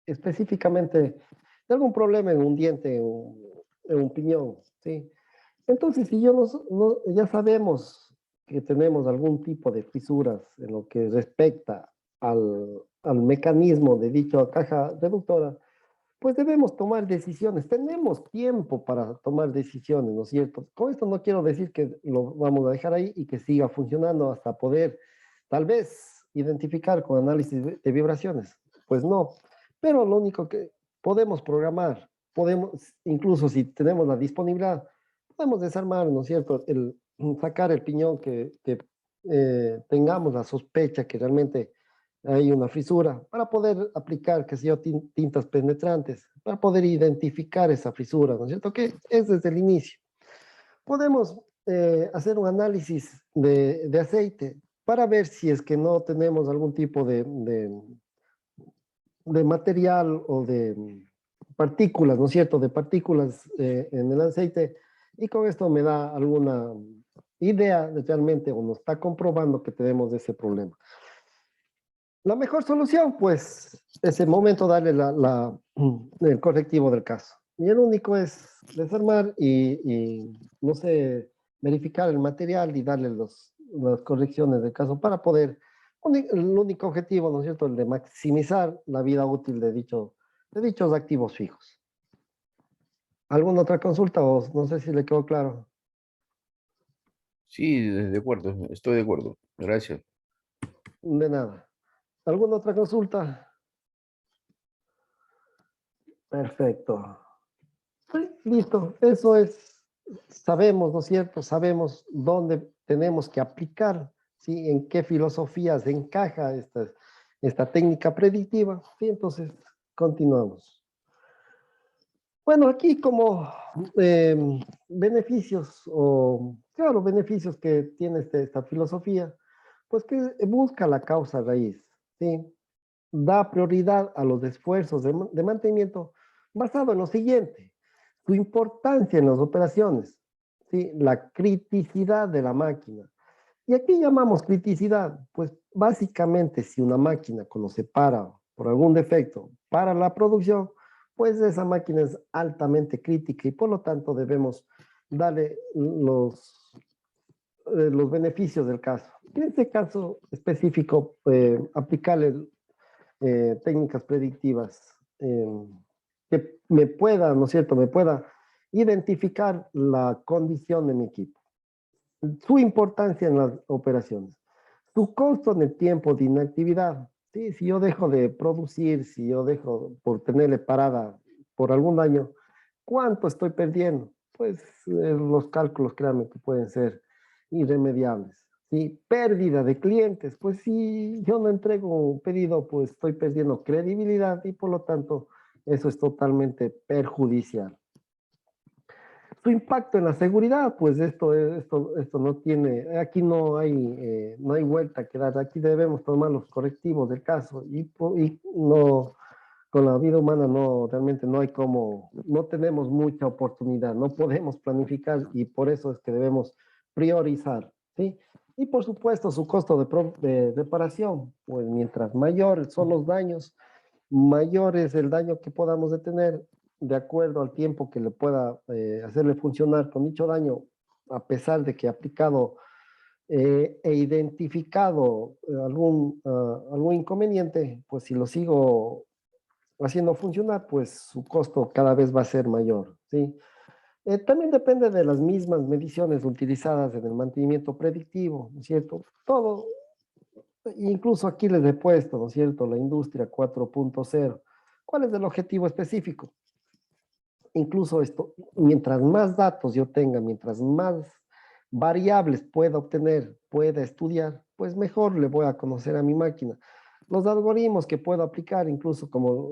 específicamente de algún problema en un diente, en un piñón, ¿sí? Entonces, si yo ya sabemos que tenemos algún tipo de fisuras en lo que respecta al mecanismo de dicha caja reductora, pues debemos tomar decisiones. Tenemos tiempo para tomar decisiones, ¿no es cierto? Con esto no quiero decir que lo vamos a dejar ahí y que siga funcionando hasta poder, tal vez, identificar con análisis de vibraciones. Pues no. Pero lo único que podemos programar, podemos, incluso si tenemos la disponibilidad, podemos desarmar, ¿no es cierto? Sacar el piñón que tengamos la sospecha que realmente hay una fisura, para poder aplicar, qué sé yo, tintas penetrantes, para poder identificar esa fisura, ¿no es cierto? Que es desde el inicio. Podemos hacer un análisis de aceite para ver si es que no tenemos algún tipo de material o de partículas, ¿no es cierto? De partículas en el aceite, y con esto me da alguna idea de realmente, o nos está comprobando que tenemos ese problema. La mejor solución, pues, es el momento darle el correctivo del caso. Y el único es desarmar no sé, verificar el material y darle las correcciones del caso para poder, el único objetivo, ¿no es cierto?, el de maximizar la vida útil de dichos activos fijos. ¿Alguna otra consulta o no sé si le quedó claro? Sí, de acuerdo, estoy de acuerdo. Gracias. De nada. ¿Alguna otra consulta? Perfecto. Sí, listo, eso es, sabemos, ¿no es cierto? Sabemos dónde tenemos que aplicar, ¿sí? En qué filosofía se encaja esta técnica predictiva, ¿sí? Entonces, continuamos. Bueno, aquí como eh, beneficios, o claro, beneficios que tiene esta filosofía, pues que busca la causa raíz, ¿sí? Da prioridad a los esfuerzos de mantenimiento basado en lo siguiente: su importancia en las operaciones, ¿sí? La criticidad de la máquina. ¿Y aquí llamamos criticidad? Pues básicamente si una máquina cuando se para por algún defecto para la producción, pues esa máquina es altamente crítica y por lo tanto debemos darle los beneficios del caso. En este caso específico, aplicarle técnicas predictivas que me pueda, ¿no es cierto?, me pueda identificar la condición de mi equipo, su importancia en las operaciones, su costo en el tiempo de inactividad. Sí, si yo dejo de producir, si yo dejo por tenerle parada por algún daño, ¿cuánto estoy perdiendo? Pues los cálculos, créanme, que pueden ser irremediables. ¿Sí? Pérdida de clientes, pues si yo no entrego un pedido, pues estoy perdiendo credibilidad y por lo tanto eso es totalmente perjudicial. Su impacto en la seguridad, pues esto no tiene, aquí no hay vuelta que dar, aquí debemos tomar los correctivos del caso y no, con la vida humana no, realmente no hay como, no tenemos mucha oportunidad, no podemos planificar y por eso es que debemos priorizar, ¿sí? Y por supuesto su costo de reparación, pues mientras mayores son los daños, mayor es el daño que podamos detener de acuerdo al tiempo que le pueda hacerle funcionar con dicho daño, a pesar de que aplicado e identificado algún inconveniente, pues si lo sigo haciendo funcionar, pues su costo cada vez va a ser mayor, ¿sí? También depende de las mismas mediciones utilizadas en el mantenimiento predictivo, ¿no es cierto? Todo, incluso aquí les he puesto, ¿no es cierto?, la industria 4.0. ¿Cuál es el objetivo específico? Incluso esto, mientras más datos yo tenga, mientras más variables pueda obtener, pueda estudiar, pues mejor le voy a conocer a mi máquina. Los algoritmos que puedo aplicar, incluso como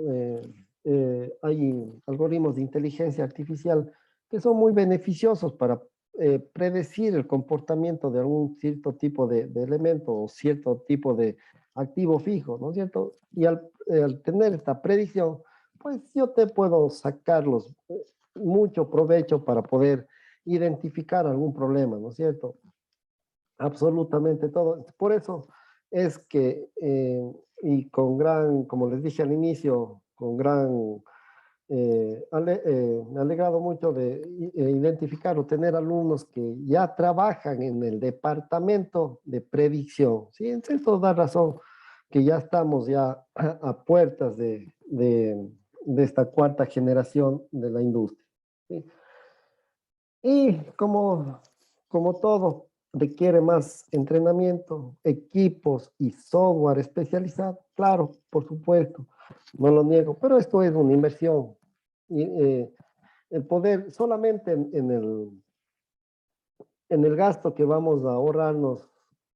hay algoritmos de inteligencia artificial que son muy beneficiosos para predecir el comportamiento de algún cierto tipo de elemento o cierto tipo de activo fijo, ¿no es cierto? Y al tener esta predicción, pues yo te puedo sacarlos mucho provecho para poder identificar algún problema, ¿no es cierto? Absolutamente todo. Por eso es que, y con gran, como les dije al inicio, con gran, me ha alegrado mucho de identificar o tener alumnos que ya trabajan en el departamento de predicción. Sí, en esto da razón que ya estamos ya a puertas de esta cuarta generación de la industria. ¿Sí? Y como todo requiere más entrenamiento, equipos y software especializado, claro, por supuesto, no lo niego, pero esto es una inversión. Y, el poder solamente en el gasto que vamos a ahorrarnos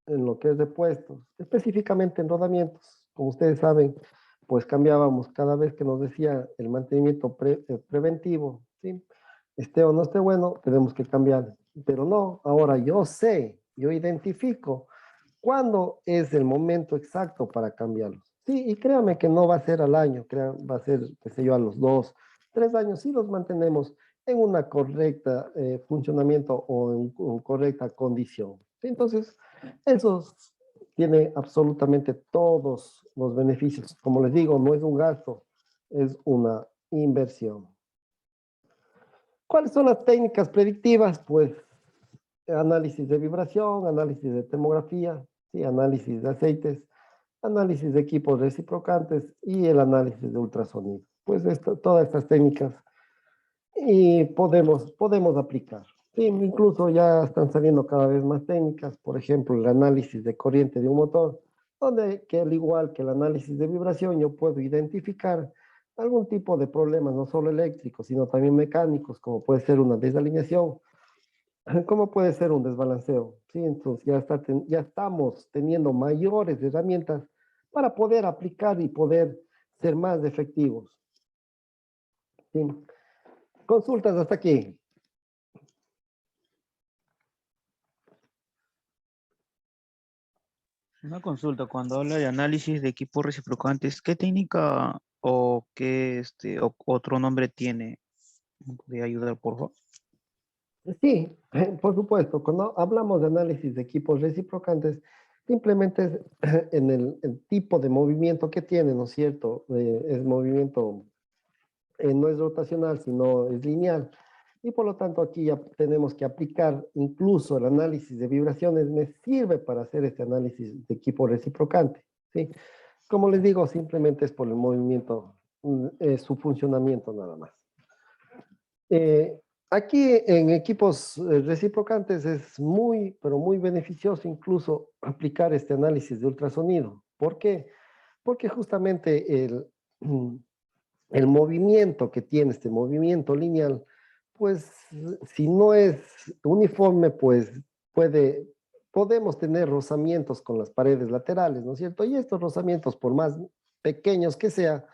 en lo que es de puestos, específicamente en rodamientos, como ustedes saben, pues cambiábamos cada vez que nos decía el mantenimiento preventivo, ¿sí? Esté o no esté bueno, tenemos que cambiar. Pero no, ahora yo sé, yo identifico cuándo es el momento exacto para cambiarlos. Sí, y créame que no va a ser al año, va a ser, qué sé yo, a los 2, 3 años, si los mantenemos en una correcta funcionamiento o en correcta condición. ¿Sí? Entonces, eso tiene absolutamente todos los beneficios. Como les digo, no es un gasto, es una inversión. ¿Cuáles son las técnicas predictivas? Pues análisis de vibración, análisis de termografía, ¿sí? Análisis de aceites, análisis de equipos reciprocantes y el análisis de ultrasonido. Pues todas estas técnicas y podemos aplicar. Sí, incluso ya están saliendo cada vez más técnicas, por ejemplo, el análisis de corriente de un motor, donde que al igual que el análisis de vibración, yo puedo identificar algún tipo de problemas, no solo eléctricos, sino también mecánicos, como puede ser una desalineación, como puede ser un desbalanceo. ¿Sí? Entonces ya estamos teniendo mayores herramientas para poder aplicar y poder ser más efectivos. ¿Sí? Consultas hasta aquí. Una consulta, cuando habla de análisis de equipos reciprocantes, ¿qué técnica o qué otro nombre tiene? ¿Me podría ayudar, por favor? Sí, por supuesto. Cuando hablamos de análisis de equipos reciprocantes, simplemente es en el tipo de movimiento que tiene, ¿no es cierto? Es movimiento, no es rotacional, sino es lineal. Y por lo tanto aquí ya tenemos que aplicar incluso el análisis de vibraciones. Me sirve para hacer este análisis de equipo reciprocante, ¿sí? Como les digo, simplemente es por el movimiento, su funcionamiento nada más. Aquí en equipos reciprocantes es muy, pero muy beneficioso incluso aplicar este análisis de ultrasonido. ¿Por qué? Porque justamente el movimiento que tiene este movimiento lineal, pues si no es uniforme, pues podemos tener rozamientos con las paredes laterales, ¿no es cierto? Y estos rozamientos, por más pequeños que sea,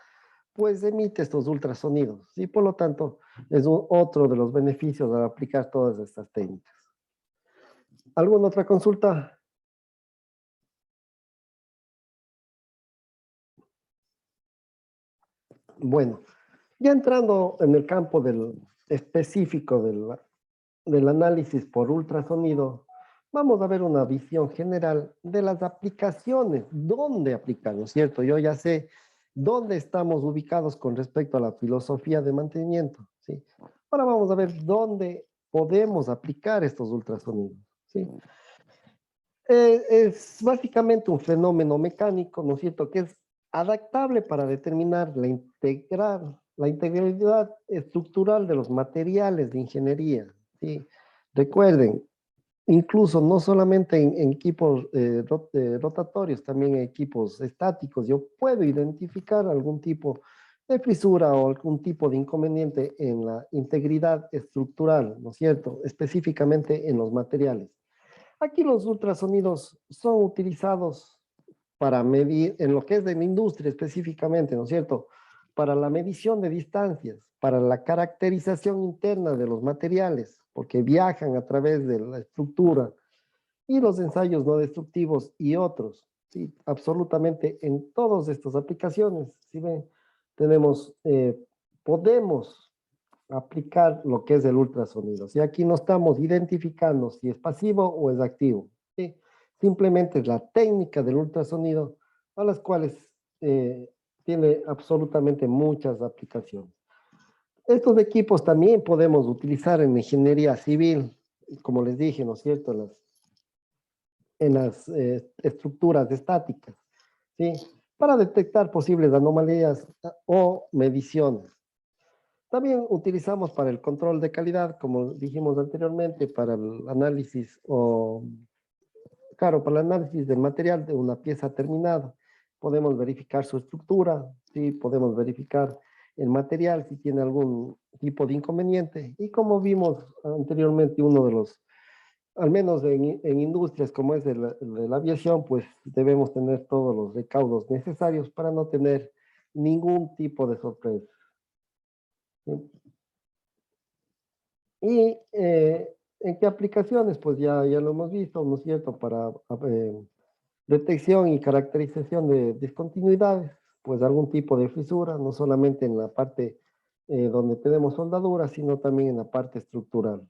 pues emite estos ultrasonidos y por lo tanto es otro de los beneficios al aplicar todas estas técnicas. ¿Alguna otra consulta? Bueno, ya entrando en el campo específico del análisis por ultrasonido, vamos a ver una visión general de las aplicaciones, dónde aplicar, ¿no es cierto? Yo ya sé dónde estamos ubicados con respecto a la filosofía de mantenimiento, ¿sí? Ahora vamos a ver dónde podemos aplicar estos ultrasonidos, ¿sí? Es básicamente un fenómeno mecánico, ¿no es cierto?, que es adaptable para determinar la integridad estructural de los materiales de ingeniería, ¿sí? Recuerden, incluso no solamente en equipos rotatorios, también en equipos estáticos, yo puedo identificar algún tipo de fisura o algún tipo de inconveniente en la integridad estructural, ¿no es cierto?, específicamente en los materiales. Aquí los ultrasonidos son utilizados para medir, en lo que es de la industria específicamente, ¿no es cierto? Para la medición de distancias, para la caracterización interna de los materiales, porque viajan a través de la estructura, y los ensayos no destructivos y otros. Sí, absolutamente en todas estas aplicaciones, ¿sí ven? Tenemos, podemos aplicar lo que es el ultrasonido. Si aquí no estamos identificando si es pasivo o es activo, ¿sí? Simplemente es la técnica del ultrasonido a las cuales tiene absolutamente muchas aplicaciones. Estos equipos también podemos utilizar en ingeniería civil, como les dije, ¿no es cierto? En las estructuras estáticas, ¿sí? Para detectar posibles anomalías o mediciones. También utilizamos para el control de calidad, como dijimos anteriormente, para el análisis o, claro, para el análisis del material de una pieza terminada. Podemos verificar su estructura, ¿sí? Podemos verificar el material si tiene algún tipo de inconveniente. Y como vimos anteriormente, uno de los, al menos en industrias como es de la aviación, pues debemos tener todos los recaudos necesarios para no tener ningún tipo de sorpresa, ¿sí? Y en qué aplicaciones, pues ya lo hemos visto, ¿no es cierto? Para detección y caracterización de discontinuidades, pues algún tipo de fisura, no solamente en la parte donde tenemos soldadura, sino también en la parte estructural,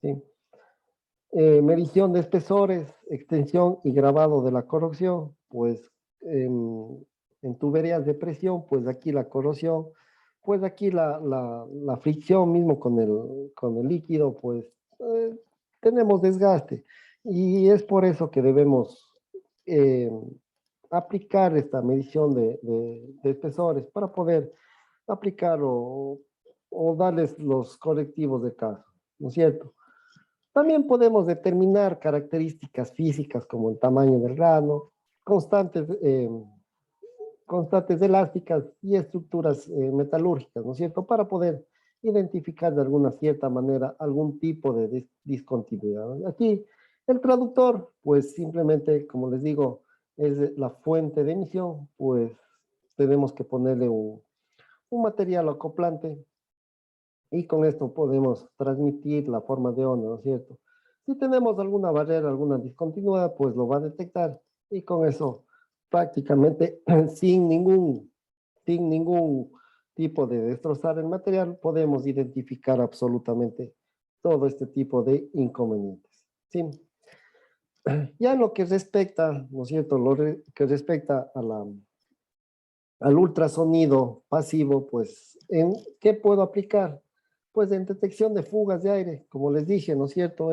¿sí? Medición de espesores, extensión y grabado de la corrosión, pues en tuberías de presión, pues aquí la corrosión, pues aquí la fricción mismo con el líquido, pues tenemos desgaste. Y es por eso que debemos eh, aplicar esta medición de espesores para poder aplicar o darles los correctivos de caso, ¿no es cierto? También podemos determinar características físicas como el tamaño del grano, constantes, constantes elásticas y estructuras metalúrgicas, ¿no es cierto? Para poder identificar de alguna cierta manera algún tipo de discontinuidad, ¿no? Aquí el traductor, pues simplemente, como les digo, es la fuente de emisión, pues tenemos que ponerle un material acoplante y con esto podemos transmitir la forma de onda, ¿no es cierto? Si tenemos alguna barrera, alguna discontinuidad, pues lo va a detectar y con eso prácticamente sin ningún tipo de destrozar el material, podemos identificar absolutamente todo este tipo de inconvenientes, ¿sí? Ya en lo que respecta, ¿no es cierto? Que respecta a al ultrasonido pasivo, pues, ¿en qué puedo aplicar? Pues en detección de fugas de aire, como les dije, ¿no es cierto?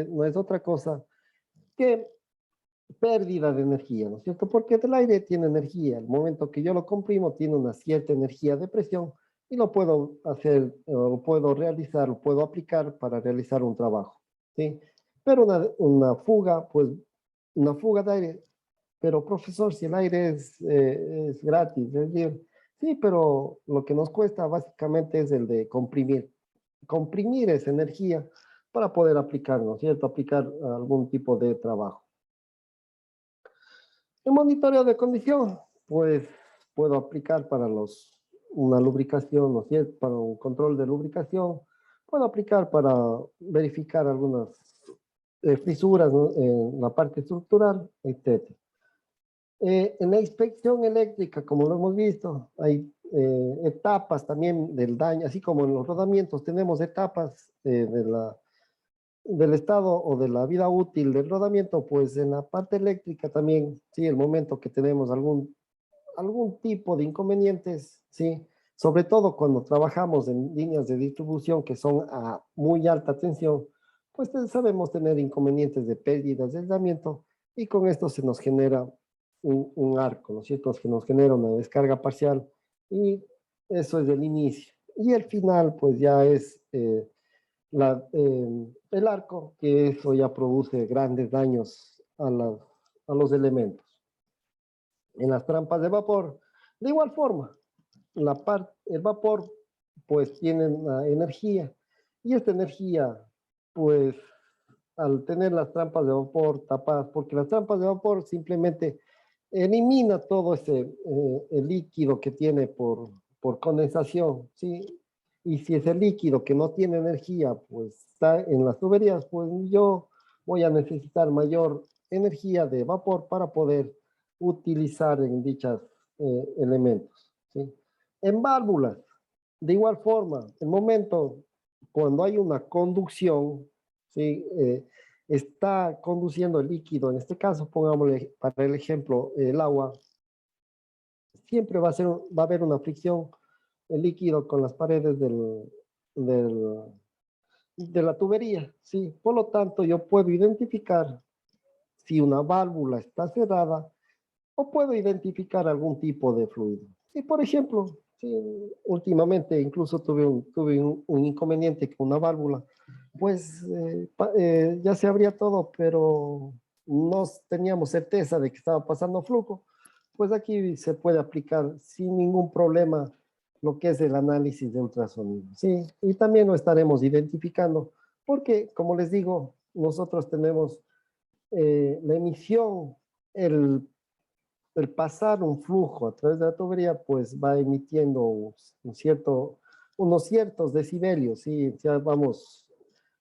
No es otra cosa que pérdida de energía, ¿no es cierto? Porque el aire tiene energía. El momento que yo lo comprimo, tiene una cierta energía de presión y lo puedo hacer, o lo puedo realizar, lo puedo aplicar para realizar un trabajo, ¿sí? Pero una fuga, pues, una fuga de aire, pero profesor, si el aire es gratis, es decir, sí, pero lo que nos cuesta básicamente es el de comprimir esa energía para poder aplicar, ¿no es cierto? Aplicar algún tipo de trabajo. El monitoreo de condición, pues puedo aplicar para una lubricación, ¿no es cierto? Para un control de lubricación, puedo aplicar para verificar algunas fisuras, ¿no? En la parte estructural, etc. En la inspección eléctrica, como lo hemos visto, hay etapas también del daño, así como en los rodamientos tenemos etapas del estado o de la vida útil del rodamiento, pues en la parte eléctrica también, sí, el momento que tenemos algún tipo de inconvenientes, sí, sobre todo cuando trabajamos en líneas de distribución que son a muy alta tensión, pues sabemos tener inconvenientes de pérdidas de aislamiento y con esto se nos genera un arco, ¿no es cierto? Que nos genera una descarga parcial y eso es el inicio. Y el final, pues ya es el arco, que eso ya produce grandes daños a los elementos. En las trampas de vapor, de igual forma, el vapor pues tiene una energía y esta energía pues al tener las trampas de vapor tapadas, porque las trampas de vapor simplemente elimina todo el líquido que tiene por condensación, ¿sí? Y si ese líquido que no tiene energía, pues está en las tuberías, pues yo voy a necesitar mayor energía de vapor para poder utilizar en dichos elementos, ¿sí? En válvulas, de igual forma, el momento cuando hay una conducción, ¿sí? Está conduciendo el líquido, en este caso, pongámosle para el ejemplo, el agua, siempre va a haber una fricción, el líquido con las paredes de la tubería, ¿sí? Por lo tanto, yo puedo identificar si una válvula está cerrada o puedo identificar algún tipo de fluido. Y por ejemplo, sí, últimamente incluso tuve un inconveniente con una válvula, pues ya se abría todo, pero no teníamos certeza de que estaba pasando flujo. Pues aquí se puede aplicar sin ningún problema lo que es el análisis de ultrasonido, ¿sí? Y también lo estaremos identificando, porque como les digo, nosotros tenemos la emisión, el pasar un flujo a través de la tubería, pues va emitiendo unos ciertos decibelios, ¿sí? Ya vamos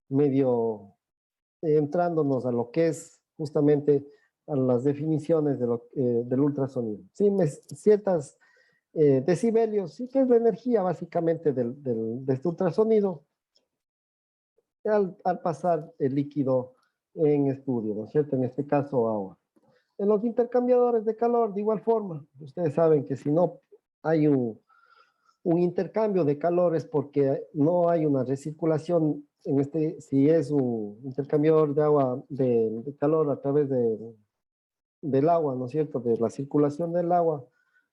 medio entrándonos a lo que es justamente a las definiciones del ultrasonido. ¿Sí? Ciertas decibelios, ¿sí? Que es la energía básicamente de este ultrasonido al pasar el líquido en estudio, ¿no es cierto? En este caso, agua. En los intercambiadores de calor, de igual forma, ustedes saben que si no hay un intercambio de calor es porque no hay una recirculación, si es un intercambiador de agua, de calor a través del agua, ¿no es cierto? De la circulación del agua,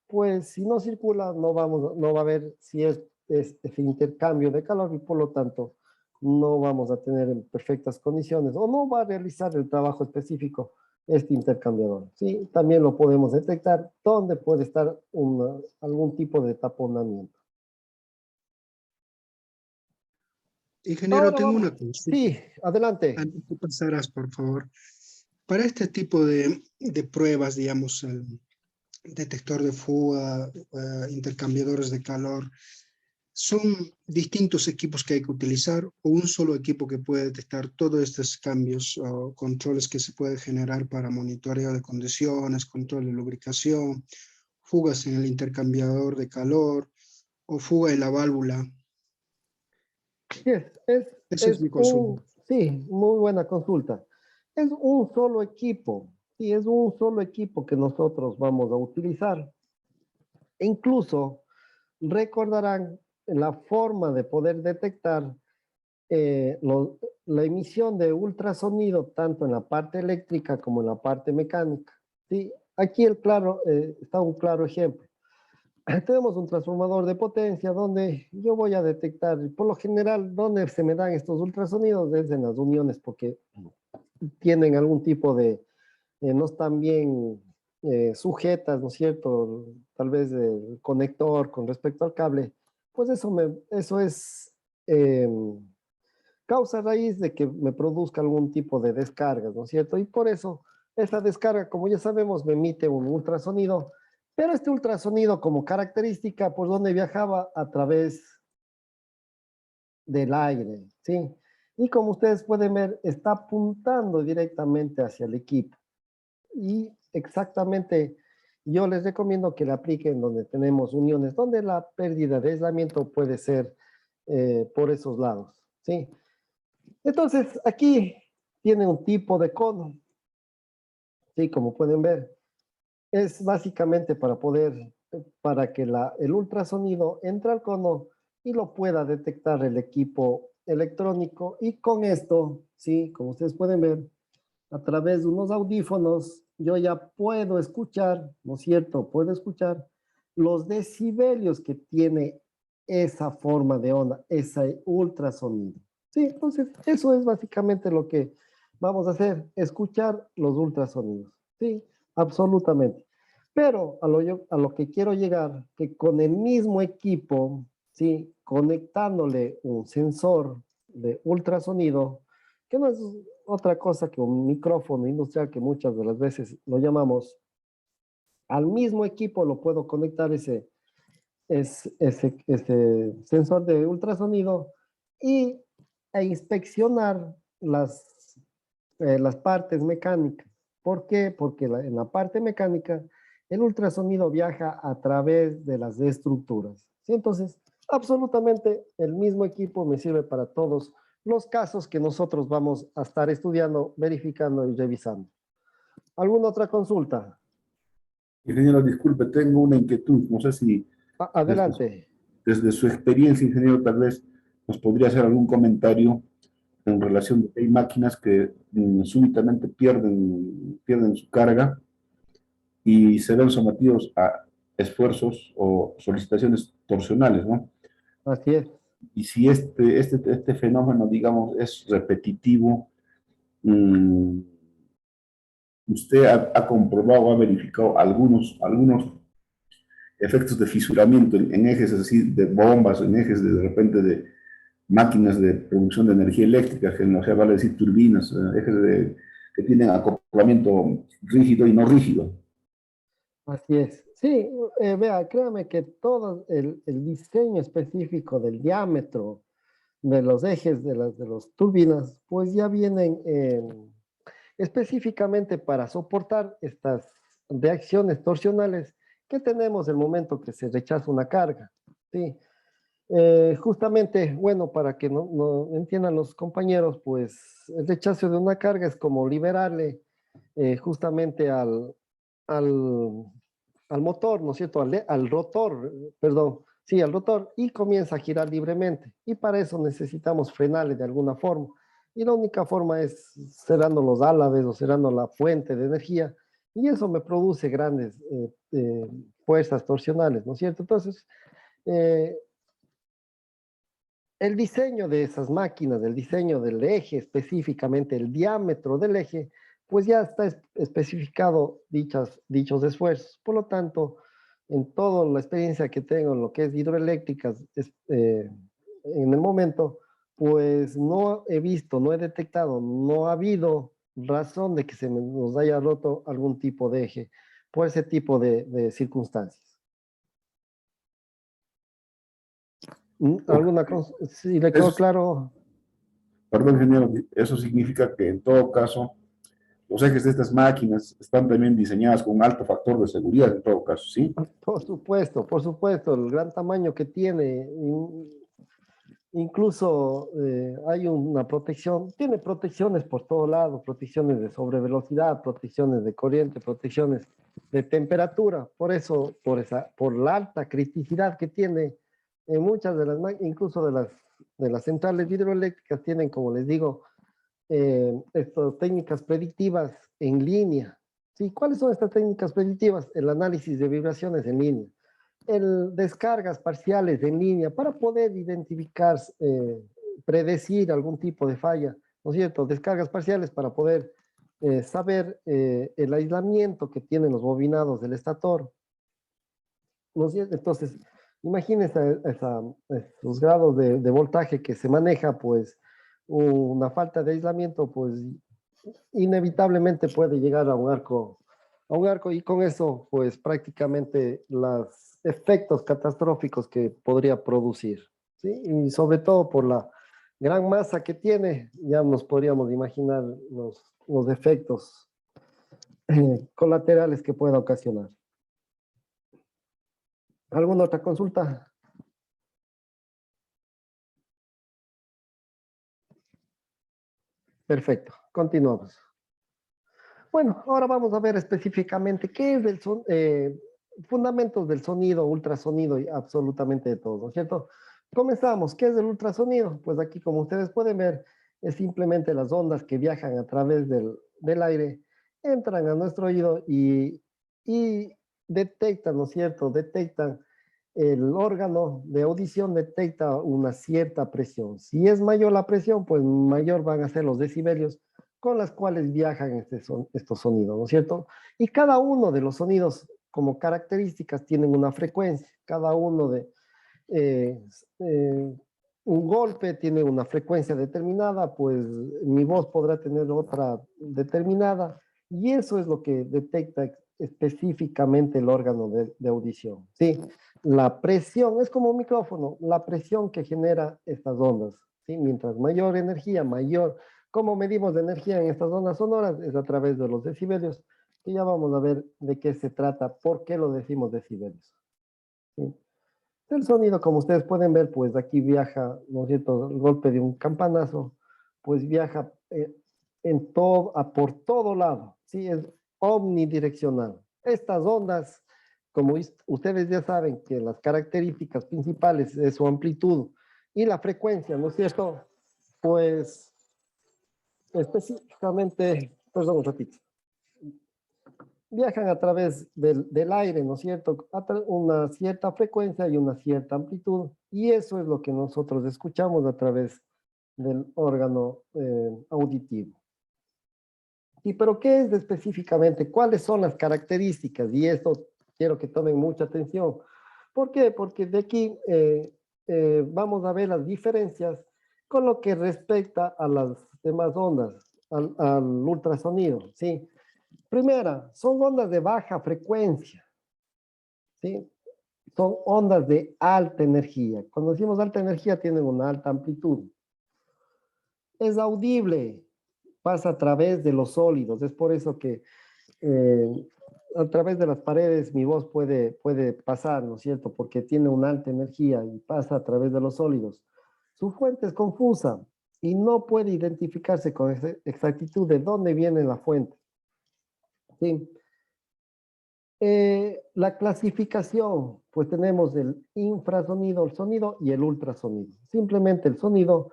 pues si no circula no va a haber si es ese intercambio de calor y por lo tanto no vamos a tener en perfectas condiciones o no va a realizar el trabajo específico este intercambiador. Sí, también lo podemos detectar donde puede estar algún tipo de taponamiento. Ingeniero, Ahora tengo vamos. una consulta. Sí, adelante. Antes que pasaras, por favor. Para este tipo de pruebas, digamos, el detector de fuga, intercambiadores de calor, ¿son distintos equipos que hay que utilizar o un solo equipo que puede detectar todos estos cambios o controles que se puede generar para monitoreo de condiciones, control de lubricación, fugas en el intercambiador de calor o fuga en la válvula? Sí, Esa es mi consulta. sí, muy buena consulta. Es un solo equipo, sí, es un solo equipo que nosotros vamos a utilizar. E incluso recordarán la forma de poder detectar la emisión de ultrasonido tanto en la parte eléctrica como en la parte mecánica. ¿Sí? Aquí está un claro ejemplo. Tenemos un transformador de potencia donde yo voy a detectar, por lo general, donde se me dan estos ultrasonidos es en las uniones porque tienen algún tipo no están bien sujetas, ¿no es cierto? Tal vez el conector con respecto al cable, pues eso es eh, causa raíz de que me produzca algún tipo de descargas, ¿no es cierto? Y por eso esa descarga, como ya sabemos, me emite un ultrasonido, pero este ultrasonido como característica, por donde viajaba a través del aire, ¿sí? Y como ustedes pueden ver, está apuntando directamente hacia el equipo. Y exactamente, yo les recomiendo que la apliquen donde tenemos uniones, donde la pérdida de aislamiento puede ser por esos lados, ¿sí? Entonces, aquí tiene un tipo de cono, ¿sí? Como pueden ver, es básicamente para que el ultrasonido entre al cono y lo pueda detectar el equipo electrónico. Y con esto, ¿sí? Como ustedes pueden ver, a través de unos audífonos, yo ya puedo escuchar, ¿no es cierto? Puedo escuchar los decibelios que tiene esa forma de onda, ese ultrasonido. Sí, entonces eso es básicamente lo que vamos a hacer, escuchar los ultrasonidos. Sí, absolutamente. Pero a lo que quiero llegar, que con el mismo equipo, sí, conectándole un sensor de ultrasonido, que no es otra cosa que un micrófono industrial, que muchas de las veces lo llamamos, al mismo equipo lo puedo conectar ese sensor de ultrasonido y, e inspeccionar las partes mecánicas. ¿Por qué? Porque en la parte mecánica el ultrasonido viaja a través de las estructuras. ¿Sí? Entonces, absolutamente el mismo equipo me sirve para todos los casos que nosotros vamos a estar estudiando, verificando y revisando. ¿Alguna otra consulta? Ingeniero, disculpe, tengo una inquietud. No sé si desde, Adelante. desde su experiencia, ingeniero, tal vez nos podría hacer algún comentario en relación de que hay máquinas que súbitamente pierden su carga y se ven sometidos a esfuerzos o solicitaciones torsionales, ¿no? Así es. Y si este fenómeno, digamos, es repetitivo, mm, usted ha comprobado, ha verificado algunos efectos de fisuramiento en ejes así de bombas, en ejes de repente de máquinas de producción de energía eléctrica, que no se vale decir turbinas, que tienen acoplamiento rígido y no rígido. Así es. Sí, vea, créame que todo el diseño específico del diámetro de los ejes de las turbinas, pues ya vienen específicamente para soportar estas reacciones torsionales que tenemos el momento que se rechaza una carga. Sí. Justamente, bueno, para que no entiendan los compañeros, pues el rechazo de una carga es como liberarle justamente al, al motor, ¿no es cierto? Al rotor, perdón, sí, al rotor, y comienza a girar libremente. Y para eso necesitamos frenarle de alguna forma. Y la única forma es cerrando los álabes o cerrando la fuente de energía. Y eso me produce grandes fuerzas torsionales, ¿no es cierto? Entonces, eh, el diseño de esas máquinas, el diseño del eje, específicamente el diámetro del eje, pues ya está especificado dichos esfuerzos. Por lo tanto, en toda la experiencia que tengo en lo que es hidroeléctricas, en el momento, pues no he visto, no he detectado, no ha habido razón de que nos haya roto algún tipo de eje por ese tipo de circunstancias. ¿Alguna cosa? Si le quedó Eso, claro. perdón, ingeniero, eso significa que en todo caso los ejes de estas máquinas están también diseñadas con un alto factor de seguridad, en todo caso, ¿sí? Por supuesto, el gran tamaño que tiene, incluso hay una protección, tiene protecciones por todo lado, protecciones de sobrevelocidad, protecciones de corriente, protecciones de temperatura, por eso, por la alta criticidad que tiene en muchas de las máquinas, incluso de las centrales hidroeléctricas tienen, como les digo, estas técnicas predictivas en línea. ¿Sí? ¿Cuáles son estas técnicas predictivas? El análisis de vibraciones en línea, el descargas parciales en línea para poder identificar, predecir algún tipo de falla, ¿no es cierto? Descargas parciales para poder saber el aislamiento que tienen los bobinados del estator, ¿no es cierto? Entonces, imagínense esos grados de voltaje que se maneja, pues una falta de aislamiento, pues inevitablemente puede llegar a un arco y con eso, pues prácticamente los efectos catastróficos que podría producir, ¿sí? Y sobre todo por la gran masa que tiene, ya nos podríamos imaginar los efectos colaterales que pueda ocasionar. ¿Alguna otra consulta? Perfecto, continuamos. Bueno, ahora vamos a ver específicamente qué es fundamentos del sonido, ultrasonido y absolutamente de todo, ¿no es cierto? Comenzamos. ¿Qué es el ultrasonido? Pues aquí, como ustedes pueden ver, es simplemente las ondas que viajan a través del aire, entran a nuestro oído y detectan, ¿no es cierto? Detectan el órgano de audición, detecta una cierta presión. Si es mayor la presión, pues mayor van a ser los decibelios con las cuales viajan estos sonidos, ¿no es cierto? Y cada uno de los sonidos como características tienen una frecuencia, cada uno eh, eh, un golpe tiene una frecuencia determinada, pues mi voz podrá tener otra determinada, y eso es lo que detecta específicamente el órgano de audición. Sí, la presión es como un micrófono, la presión que genera estas ondas. ¿Sí? Mientras mayor energía, mayor. ¿Cómo medimos la energía en estas ondas sonoras? Es a través de los decibelios, que ya vamos a ver de qué se trata, por qué lo decimos decibelios. ¿Sí? El sonido, como ustedes pueden ver, pues aquí viaja, ¿no es cierto? El golpe de un campanazo, pues viaja por todo lado, ¿sí? Es omnidireccional. Estas ondas, como ustedes ya saben que las características principales de su amplitud y la frecuencia, ¿no es cierto? Pues específicamente, perdón un ratito, viajan a través del aire, ¿no es cierto? Una cierta frecuencia y una cierta amplitud, y eso es lo que nosotros escuchamos a través del órgano auditivo. ¿Y pero qué es específicamente? ¿Cuáles son las características? Y esto quiero que tomen mucha atención. ¿Por qué? Porque de aquí vamos a ver las diferencias con lo que respecta a las demás ondas, al ultrasonido, ¿sí? Primera, son ondas de baja frecuencia, ¿sí? Son ondas de alta energía. Cuando decimos alta energía, tienen una alta amplitud. Es audible, pasa a través de los sólidos. Es por eso que a través de las paredes mi voz puede pasar, ¿no es cierto? Porque tiene una alta energía y pasa a través de los sólidos. Su fuente es confusa y no puede identificarse con exactitud de dónde viene la fuente. ¿Sí? La clasificación, pues tenemos el infrasonido, el sonido y el ultrasonido. Simplemente el sonido,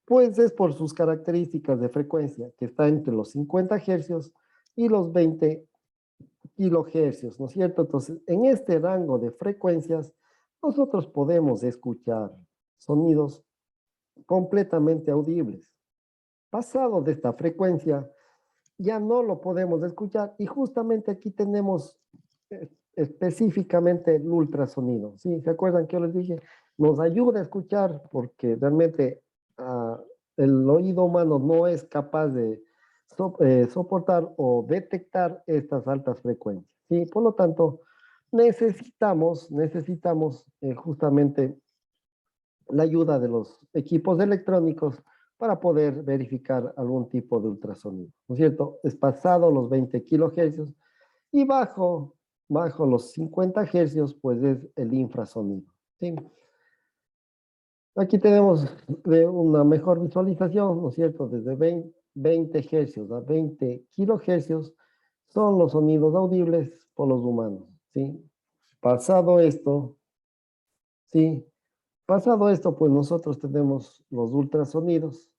pues es por sus características de frecuencia, que está entre los 50 hercios y los 20 kilohercios, ¿no es cierto? Entonces, en este rango de frecuencias, nosotros podemos escuchar sonidos completamente audibles. Pasado de esta frecuencia, ya no lo podemos escuchar y justamente aquí tenemos específicamente el ultrasonido. ¿Sí? ¿Se acuerdan que yo les dije? Nos ayuda a escuchar porque realmente el oído humano no es capaz de soportar o detectar estas altas frecuencias. ¿Sí? Por lo tanto, necesitamos justamente la ayuda de los equipos electrónicos para poder verificar algún tipo de ultrasonido, ¿no es cierto? Es pasado los 20 kilohercios y bajo los 50 hercios, pues es el infrasonido, ¿sí? Aquí tenemos una mejor visualización, ¿no es cierto? Desde 20 hercios a 20 kilohercios son los sonidos audibles por los humanos, ¿sí? Pasado esto, ¿sí? Pasado esto, pues nosotros tenemos los ultrasonidos.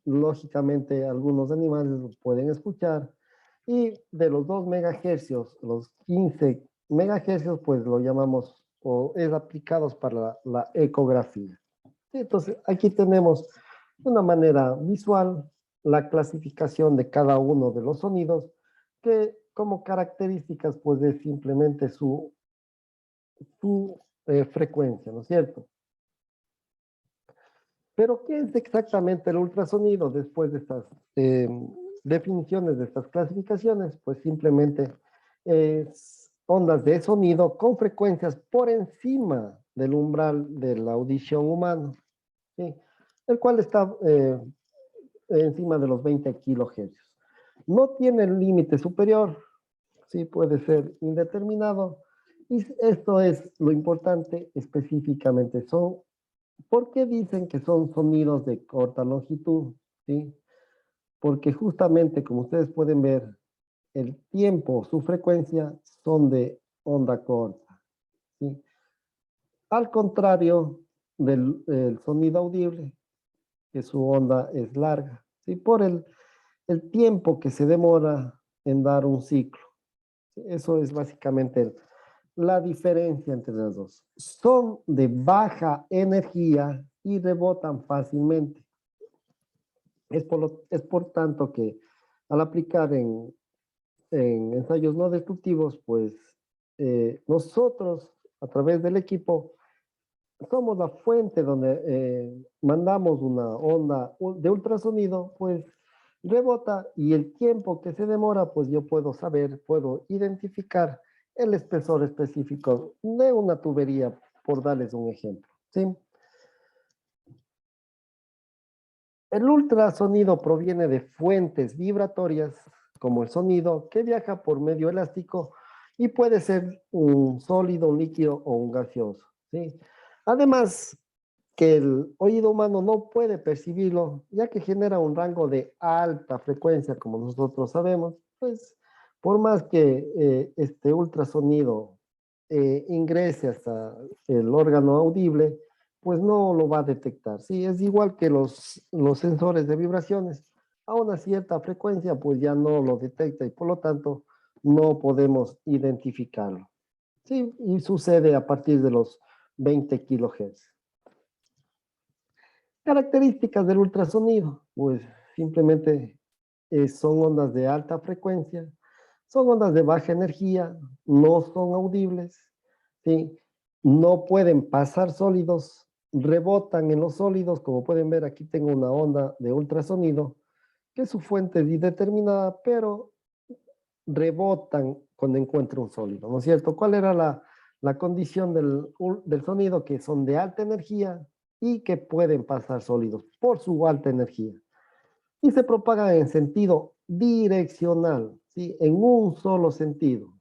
Lógicamente, algunos animales los pueden escuchar. Y de los 2 megahercios, los 15 megahercios, pues lo llamamos o es aplicados para la ecografía. Entonces, aquí tenemos de una manera visual la clasificación de cada uno de los sonidos que como características, pues es simplemente su frecuencia, ¿no es cierto? Pero, ¿qué es exactamente el ultrasonido después de estas definiciones, de estas clasificaciones? Pues simplemente es ondas de sonido con frecuencias por encima del umbral de la audición humana, ¿sí? El cual está encima de los 20 kilohercios. No tiene límite superior, sí puede ser indeterminado, y esto es lo importante específicamente. ¿Por qué dicen que son sonidos de corta longitud? ¿Sí? Porque justamente, como ustedes pueden ver, el tiempo, su frecuencia son de onda corta. ¿Sí? Al contrario del sonido audible, que su onda es larga, ¿sí? Por el tiempo que se demora en dar un ciclo. ¿Sí? Eso es básicamente la diferencia entre las dos. Son de baja energía y rebotan fácilmente. Es por tanto que al aplicar en ensayos no destructivos, pues nosotros a través del equipo somos la fuente donde mandamos una onda de ultrasonido, pues rebota y el tiempo que se demora, pues yo puedo saber, puedo identificar el espesor específico de una tubería, por darles un ejemplo, ¿sí? El ultrasonido proviene de fuentes vibratorias, como el sonido, que viaja por medio elástico y puede ser un sólido, un líquido o un gaseoso, ¿sí? Además, que el oído humano no puede percibirlo, ya que genera un rango de alta frecuencia, como nosotros sabemos, pues por más que este ultrasonido ingrese hasta el órgano audible, pues no lo va a detectar. Sí, es igual que los sensores de vibraciones. A una cierta frecuencia, pues ya no lo detecta y por lo tanto no podemos identificarlo. Sí, y sucede a partir de los 20 kilohertz. Características del ultrasonido, pues simplemente son ondas de alta frecuencia, son ondas de baja energía, no son audibles, ¿sí? No pueden pasar sólidos, rebotan en los sólidos, como pueden ver aquí tengo una onda de ultrasonido, que su fuente es indeterminada, pero rebotan cuando encuentro un sólido, ¿no es cierto? ¿Cuál era la condición del sonido? Que son de alta energía y que pueden pasar sólidos por su alta energía. Y se propagan en sentido direccional, ¿sí? En un solo sentido,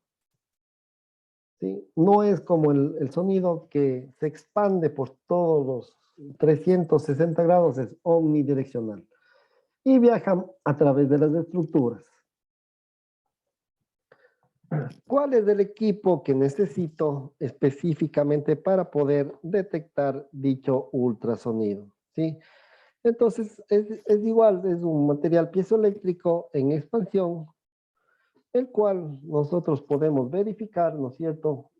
¿sí? No es como el sonido que se expande por todos los 360 grados, es omnidireccional. Y viajan a través de las estructuras. ¿Cuál es el equipo que necesito específicamente para poder detectar dicho ultrasonido? ¿Sí? Entonces, es igual, es un material piezoeléctrico en expansión, el cual nosotros podemos verificar, ¿no es cierto?,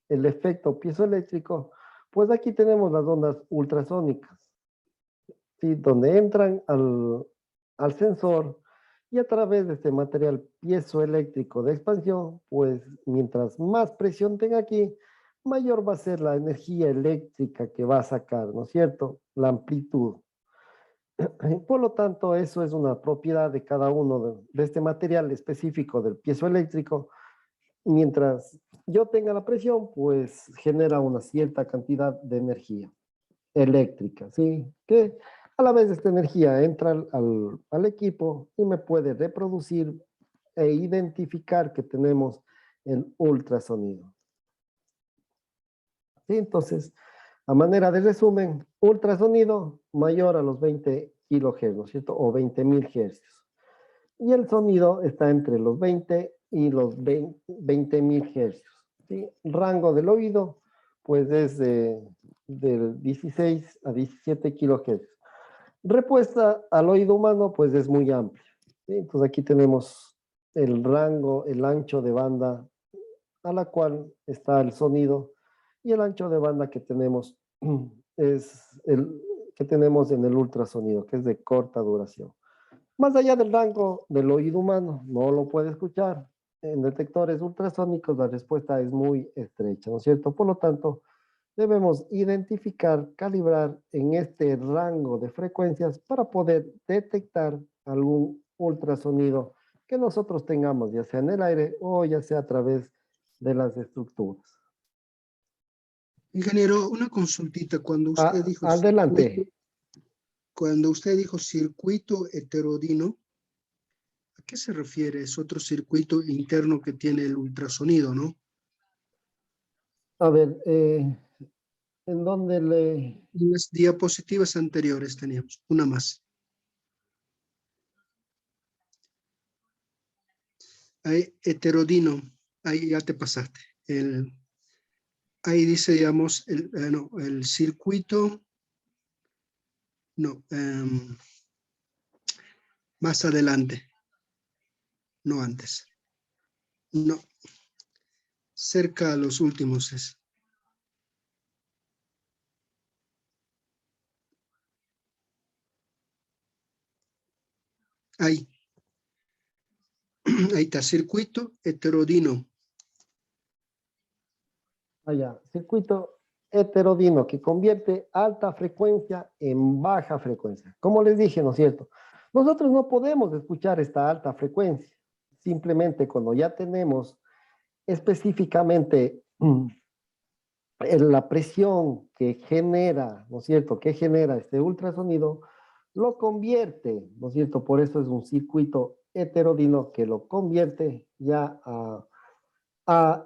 el efecto piezoeléctrico. Pues aquí tenemos las ondas ultrasónicas, ¿sí?, donde entran al sensor y a través de este material piezoeléctrico de expansión, pues mientras más presión tenga aquí, mayor va a ser la energía eléctrica que va a sacar, ¿no es cierto?, la amplitud. Por lo tanto, eso es una propiedad de cada uno de este material específico del piezoeléctrico. Mientras yo tenga la presión, pues genera una cierta cantidad de energía eléctrica, ¿sí? Que a la vez esta energía entra al equipo y me puede reproducir e identificar que tenemos el ultrasonido. ¿Sí? Entonces, a manera de resumen, ultrasonido mayor a los 20 kilohertz, ¿no es cierto? O 20.000 hercios. Y el sonido está entre los 20 y los 20.000 hercios. ¿Sí? Rango del oído, pues es del 16 a 17 kilohertz. Respuesta al oído humano, pues es muy amplia. ¿Sí? Entonces aquí tenemos el rango, el ancho de banda a la cual está el sonido y el ancho de banda que tenemos es el que tenemos en el ultrasonido, que es de corta duración. Más allá del rango del oído humano, no lo puede escuchar. En detectores ultrasónicos la respuesta es muy estrecha, ¿no es cierto? Por lo tanto, debemos identificar, calibrar en este rango de frecuencias para poder detectar algún ultrasonido que nosotros tengamos, ya sea en el aire o ya sea a través de las estructuras. Ingeniero, una consultita. Adelante. Cuando usted dijo circuito heterodino, ¿a qué se refiere? Es otro circuito interno que tiene el ultrasonido, ¿no? A ver, ¿en dónde le...? En las diapositivas anteriores teníamos una más. Ahí, heterodino, ahí ya te pasaste. Ahí dice, digamos, el circuito, no, más adelante, no antes. No, cerca a los últimos es. Ahí. Ahí está, circuito heterodino. Allá, circuito heterodino que convierte alta frecuencia en baja frecuencia. Como les dije, ¿no es cierto? Nosotros no podemos escuchar esta alta frecuencia. Simplemente cuando ya tenemos específicamente la presión que genera, ¿no es cierto?, que genera este ultrasonido, lo convierte, ¿no es cierto? Por eso es un circuito heterodino que lo convierte ya a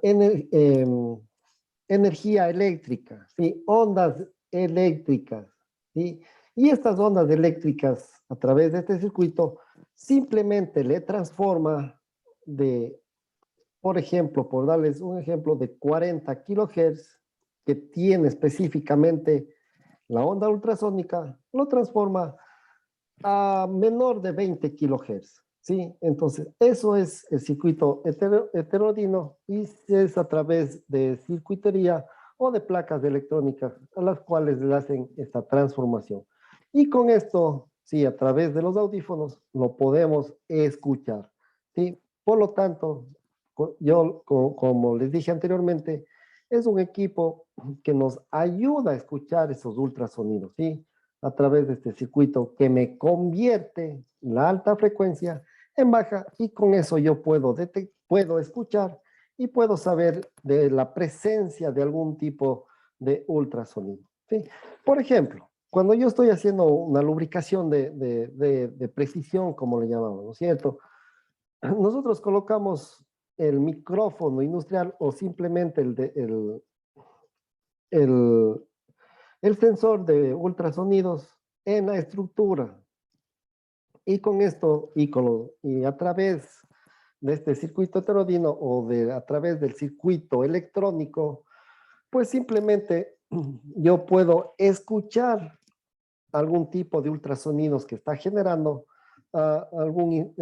energía eléctrica, ¿sí? Ondas eléctricas, ¿sí? Y estas ondas eléctricas a través de este circuito simplemente le transforma de, por ejemplo, por darles un ejemplo de 40 kilohertz que tiene específicamente la onda ultrasónica, lo transforma a menor de 20 kilohertz, ¿sí? Entonces, eso es el circuito heterodino y es a través de circuitería o de placas electrónicas a las cuales le hacen esta transformación. Y con esto, sí, a través de los audífonos lo podemos escuchar, ¿sí? Por lo tanto, yo, como les dije anteriormente, es un equipo que nos ayuda a escuchar esos ultrasonidos, ¿sí? A través de este circuito que me convierte la alta frecuencia en baja y con eso yo puedo escuchar y puedo saber de la presencia de algún tipo de ultrasonido, ¿sí? Por ejemplo, cuando yo estoy haciendo una lubricación de precisión, como le llamamos, ¿no es cierto? Nosotros colocamos el micrófono industrial o simplemente el, el sensor de ultrasonidos en la estructura. Y con esto, y a través de este circuito heterodino o a través del circuito electrónico, pues simplemente yo puedo escuchar algún tipo de ultrasonidos que está generando algún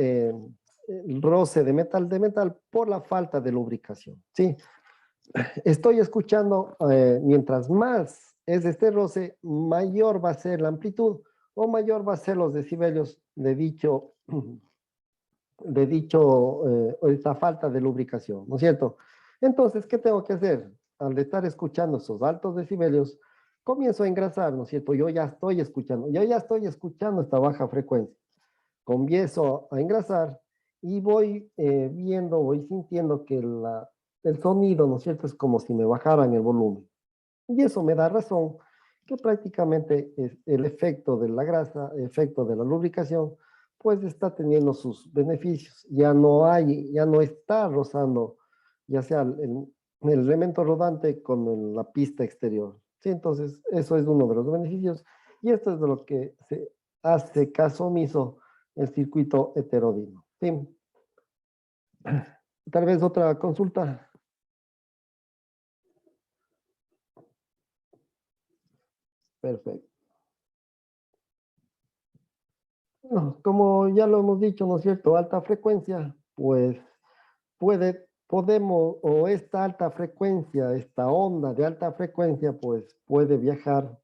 roce de metal por la falta de lubricación, ¿sí? Estoy escuchando, mientras más es este roce, mayor va a ser la amplitud o mayor va a ser los decibelios esta falta de lubricación, ¿no es cierto? Entonces, ¿qué tengo que hacer? Al estar escuchando esos altos decibelios, comienzo a engrasar, ¿no es cierto? Yo ya estoy escuchando esta baja frecuencia. Comienzo a engrasar y voy viendo, voy sintiendo que el sonido, ¿no es cierto? Es como si me bajaran el volumen. Y eso me da razón que prácticamente es el efecto de la grasa, el efecto de la lubricación, pues está teniendo sus beneficios. Ya no está rozando, ya sea el elemento rodante con la pista exterior. Sí, entonces eso es uno de los beneficios y esto es de lo que se hace caso omiso el circuito heterodino. Sí. Tal vez otra consulta. Perfecto. Bueno, como ya lo hemos dicho, ¿no es cierto? Alta frecuencia, pues podemos, o esta alta frecuencia, esta onda de alta frecuencia, pues puede viajar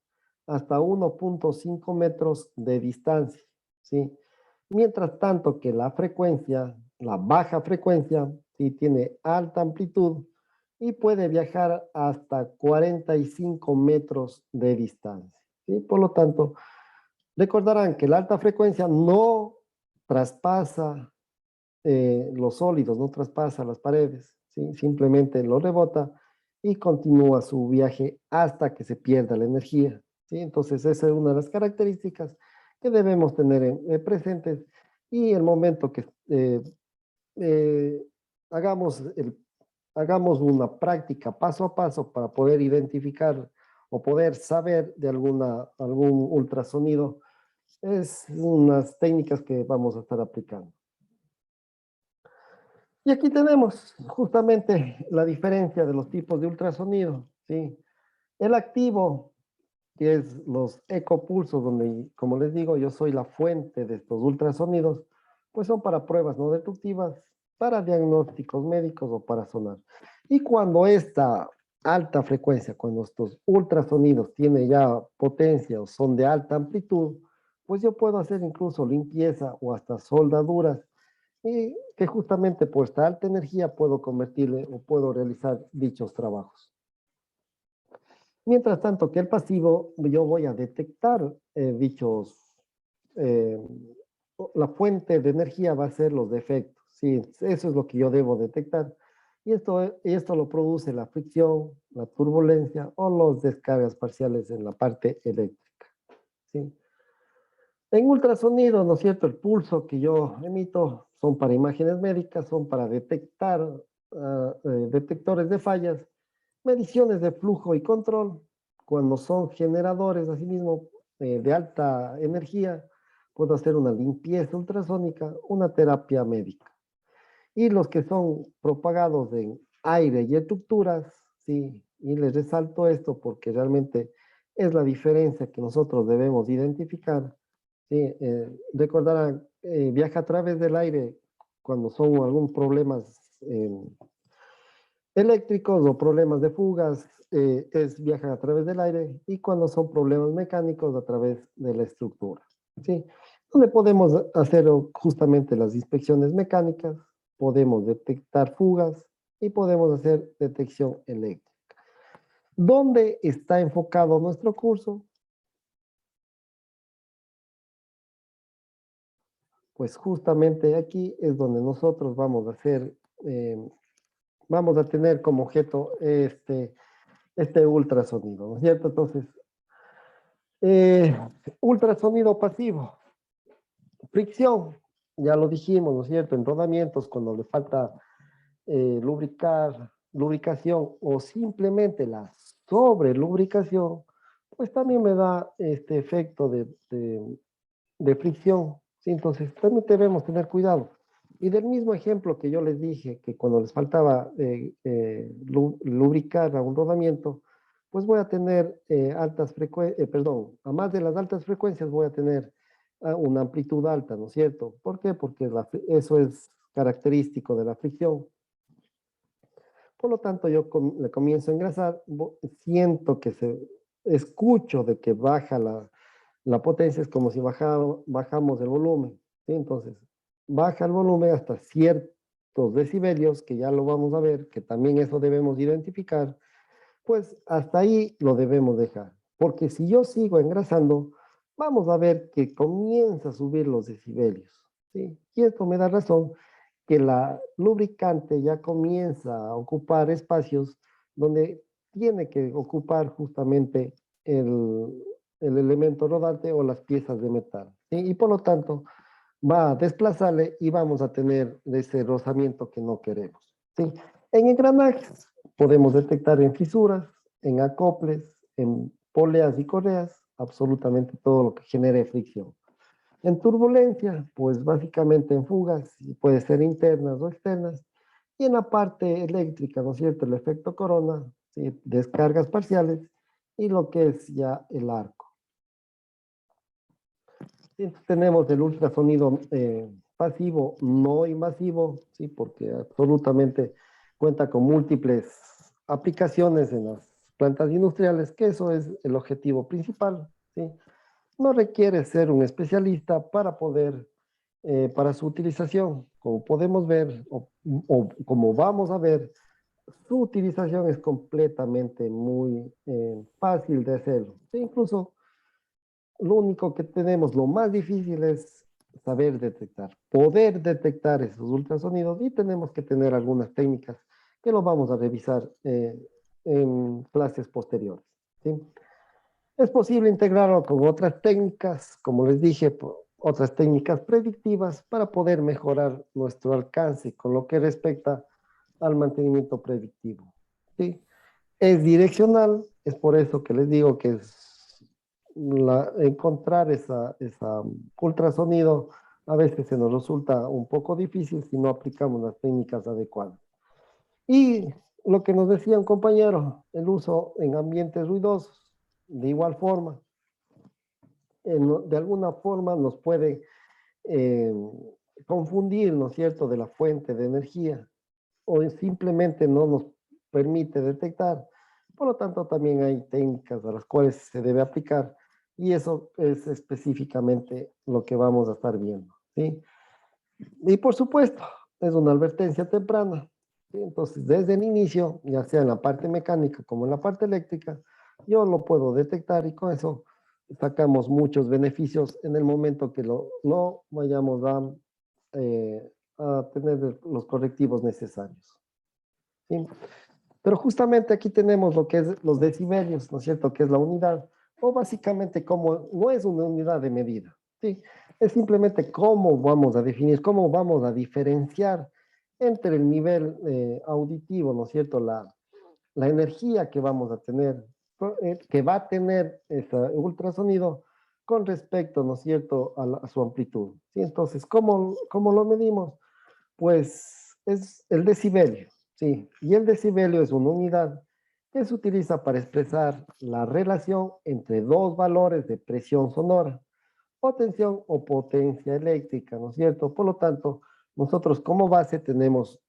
hasta 1.5 metros de distancia, ¿sí? Mientras tanto que la frecuencia, la baja frecuencia, sí tiene alta amplitud y puede viajar hasta 45 metros de distancia, ¿sí? Por lo tanto, recordarán que la alta frecuencia no traspasa los sólidos, no traspasa las paredes, ¿sí? Simplemente lo rebota y continúa su viaje hasta que se pierda la energía, ¿sí? Entonces esa es una de las características que debemos tener presentes y el momento que eh, hagamos, hagamos una práctica paso a paso para poder identificar o poder saber de algún ultrasonido, es unas técnicas que vamos a estar aplicando. Y aquí tenemos justamente la diferencia de los tipos de ultrasonido, ¿sí? El activo, que es los ecopulsos, donde, como les digo, yo soy la fuente de estos ultrasonidos, pues son para pruebas no destructivas, para diagnósticos médicos o para sonar. Y cuando esta alta frecuencia, cuando estos ultrasonidos tienen ya potencia o son de alta amplitud, pues yo puedo hacer incluso limpieza o hasta soldaduras y que justamente por esta alta energía puedo convertirle o puedo realizar dichos trabajos. Mientras tanto que el pasivo, yo voy a detectar eh, la fuente de energía va a ser los defectos. Sí, eso es lo que yo debo detectar. Y esto lo produce la fricción, la turbulencia o las descargas parciales en la parte eléctrica. ¿Sí? En ultrasonido, ¿no es cierto? El pulso que yo emito son para imágenes médicas, son para detectar detectores de fallas, mediciones de flujo y control, cuando son generadores, asimismo, de alta energía, puedo hacer una limpieza ultrasónica, una terapia médica. Y los que son propagados en aire y estructuras, sí, y les resalto esto porque realmente es la diferencia que nosotros debemos identificar. Sí, recordarán, viaja a través del aire cuando son algún problemas eléctricos o problemas de fugas, viaja a través del aire, y cuando son problemas mecánicos a través de la estructura. ¿Sí? Donde podemos hacer justamente las inspecciones mecánicas, podemos detectar fugas y podemos hacer detección eléctrica. ¿Dónde está enfocado nuestro curso? Pues justamente aquí es donde nosotros vamos a vamos a tener como objeto este ultrasonido, ¿no es cierto? Entonces, Eh, ultrasonido pasivo, fricción, ya lo dijimos, ¿no es cierto? En rodamientos, cuando le falta lubricación o simplemente la sobrelubricación, pues también me da este efecto de fricción, ¿sí? Entonces, también debemos tener cuidado. Y del mismo ejemplo que yo les dije, que cuando les faltaba lubricar a un rodamiento, pues voy a tener altas frecuencias, perdón, a más de las altas frecuencias voy a tener una amplitud alta, ¿no es cierto? ¿Por qué? Porque eso es característico de la fricción. Por lo tanto, yo le comienzo a engrasar, siento que escucho de que baja la potencia, es como si bajamos el volumen, ¿sí? Entonces, baja el volumen hasta ciertos decibelios, que ya lo vamos a ver, que también eso debemos identificar, pues hasta ahí lo debemos dejar. Porque si yo sigo engrasando, vamos a ver que comienza a subir los decibelios, ¿sí? Y esto me da razón que la lubricante ya comienza a ocupar espacios donde tiene que ocupar justamente el, el elemento rodante o las piezas de metal, ¿sí? Y por lo tanto va a desplazarle y vamos a tener ese rozamiento que no queremos, ¿sí? En engranajes podemos detectar en fisuras, en acoples, en poleas y correas, absolutamente todo lo que genere fricción. En turbulencia, pues básicamente en fugas, y puede ser internas o externas. Y en la parte eléctrica, ¿no es cierto? El efecto corona, ¿sí? Descargas parciales y lo que es ya el arco. Sí, tenemos el ultrasonido pasivo no invasivo, ¿sí? Porque absolutamente cuenta con múltiples aplicaciones en las plantas industriales, que eso es el objetivo principal, ¿sí? No requiere ser un especialista para su utilización. Como podemos ver, o como vamos a ver, su utilización es completamente muy fácil de hacerlo. E incluso lo único que tenemos, lo más difícil es saber detectar, poder detectar esos ultrasonidos, y tenemos que tener algunas técnicas que lo vamos a revisar en clases posteriores, ¿sí? Es posible integrarlo con otras técnicas, como les dije, otras técnicas predictivas para poder mejorar nuestro alcance con lo que respecta al mantenimiento predictivo, ¿sí? Es direccional, es por eso que les digo que encontrar esa ultrasonido a veces se nos resulta un poco difícil si no aplicamos las técnicas adecuadas. Y lo que nos decía un compañero, el uso en ambientes ruidosos, de igual forma, de alguna forma nos puede eh, confundir, ¿no es cierto?, de la fuente de energía, o simplemente no nos permite detectar. Por lo tanto, también hay técnicas a las cuales se debe aplicar, y eso es específicamente lo que vamos a estar viendo, ¿sí? Y por supuesto, es una advertencia temprana, ¿sí? Entonces, desde el inicio, ya sea en la parte mecánica como en la parte eléctrica, yo lo puedo detectar y con eso sacamos muchos beneficios en el momento que no vayamos a tener los correctivos necesarios. ¿Sí? Pero justamente aquí tenemos lo que es los decibelios, ¿no es cierto? Que es la unidad, o básicamente como no es una unidad de medida, ¿sí? Es simplemente cómo vamos a definir, cómo vamos a diferenciar entre el nivel auditivo, ¿no es cierto? La energía que vamos a tener, que va a tener ese ultrasonido con respecto, ¿no es cierto?, a su amplitud. ¿Sí? Entonces, ¿cómo lo medimos? Pues es el decibelio, ¿sí? Y el decibelio es una unidad que se utiliza para expresar la relación entre dos valores de presión sonora, o tensión o potencia eléctrica, ¿no es cierto? Por lo tanto, nosotros como base tenemos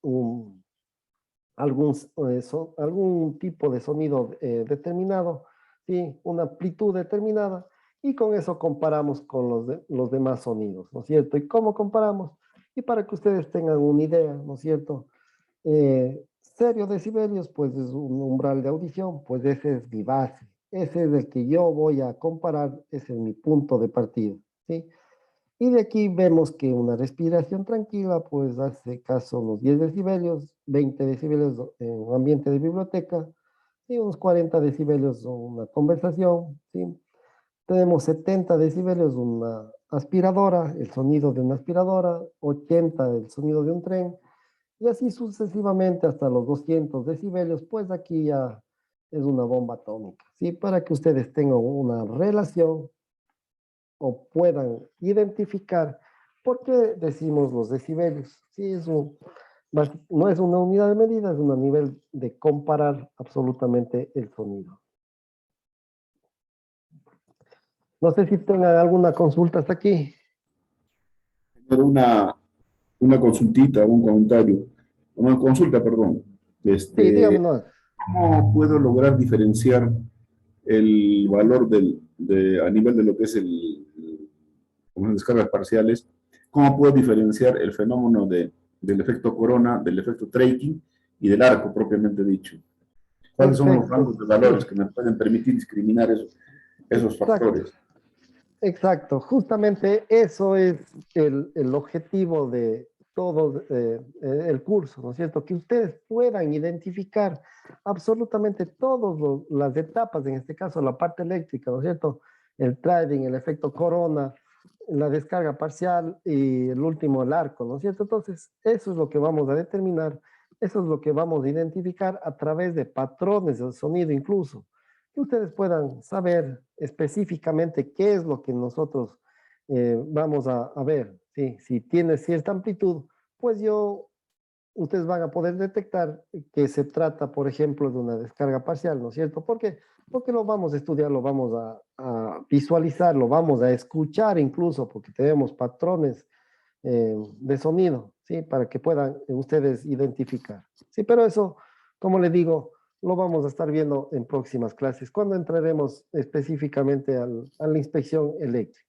algún tipo de sonido determinado, ¿sí? Una amplitud determinada, y con eso comparamos con los demás sonidos, ¿no es cierto? ¿Y cómo comparamos? Y para que ustedes tengan una idea, ¿no es cierto? Stereo decibelios, pues es un umbral de audición, pues ese es mi base, ese es el que yo voy a comparar, ese es mi punto de partida, ¿sí? Y de aquí vemos que una respiración tranquila, pues hace caso unos 10 decibelios, 20 decibelios en un ambiente de biblioteca, y unos 40 decibelios una conversación, ¿sí? Tenemos 70 decibelios una aspiradora, el sonido de una aspiradora, 80 el sonido de un tren, y así sucesivamente hasta los 200 decibelios, pues aquí ya es una bomba atómica, ¿sí? Para que ustedes tengan una relación o puedan identificar por qué decimos los decibelios. Sí, no es una unidad de medida, es un nivel de comparar absolutamente el sonido. No sé si tengan alguna consulta hasta aquí. Pero una consultita, un comentario, una consulta, perdón. Sí, Este, díganos. ¿Cómo puedo lograr diferenciar el valor a nivel de lo que es como las descargas parciales? ¿Cómo puedo diferenciar el fenómeno del efecto corona, del efecto tracking y del arco propiamente dicho? ¿Cuáles son los Perfecto. rangos de valores Sí, que me pueden permitir discriminar esos exacto. factores? Exacto, justamente eso es el objetivo de todo el curso, ¿no es cierto? Que ustedes puedan identificar absolutamente todas las etapas, en este caso la parte eléctrica, ¿no es cierto? El trading, el efecto corona, la descarga parcial y el último, el arco, ¿no es cierto? Entonces, eso es lo que vamos a determinar, eso es lo que vamos a identificar a través de patrones del sonido incluso, que ustedes puedan saber específicamente qué es lo que nosotros vamos a ver. ¿Sí? Si tiene cierta amplitud, pues ustedes van a poder detectar que se trata, por ejemplo, de una descarga parcial, ¿no es cierto? ¿Por qué? Porque lo vamos a estudiar, lo vamos a visualizar, lo vamos a escuchar incluso, porque tenemos patrones de sonido, ¿sí? Para que puedan ustedes identificar. Sí, pero eso, como les digo, lo vamos a estar viendo en próximas clases, cuando entraremos específicamente a la inspección eléctrica.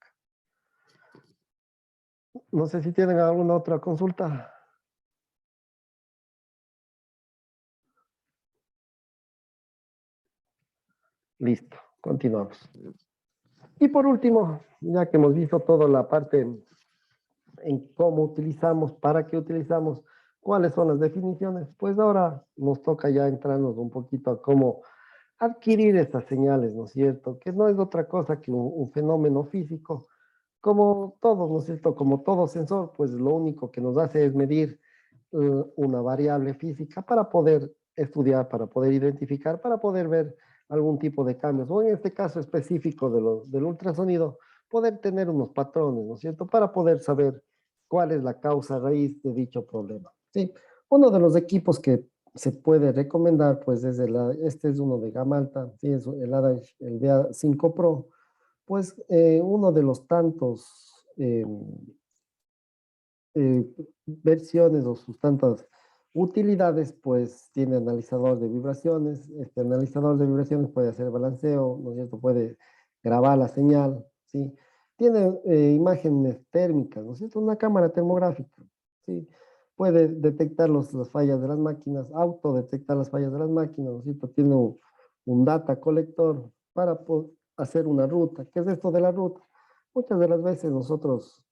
No sé si tienen alguna otra consulta. Listo, continuamos. Y por último, ya que hemos visto toda la parte en cómo utilizamos, para qué utilizamos, cuáles son las definiciones, pues ahora nos toca ya entrarnos un poquito a cómo adquirir estas señales, ¿no es cierto? Que no es otra cosa que un fenómeno físico, como todo, ¿no es cierto? Como todo sensor, pues lo único que nos hace es medir una variable física para poder estudiar, para poder identificar, para poder ver algún tipo de cambios, o en este caso específico del ultrasonido, poder tener unos patrones, ¿no es cierto? Para poder saber cuál es la causa raíz de dicho problema, ¿sí? Uno de los equipos que se puede recomendar, pues este es uno de gama alta, ¿sí? Es el BA5 Pro, pues uno de los tantos versiones o sus tantas utilidades, pues tiene analizador de vibraciones. Este analizador de vibraciones puede hacer balanceo, ¿no es cierto? Puede grabar la señal, ¿sí? Tiene imágenes térmicas, ¿no es cierto? Una cámara termográfica, ¿sí? Puede detectar las fallas de las máquinas, autodetectar las fallas de las máquinas, ¿no es cierto? Tiene un data colector, para hacer una ruta. ¿Qué es esto de la ruta? Muchas de las veces nosotros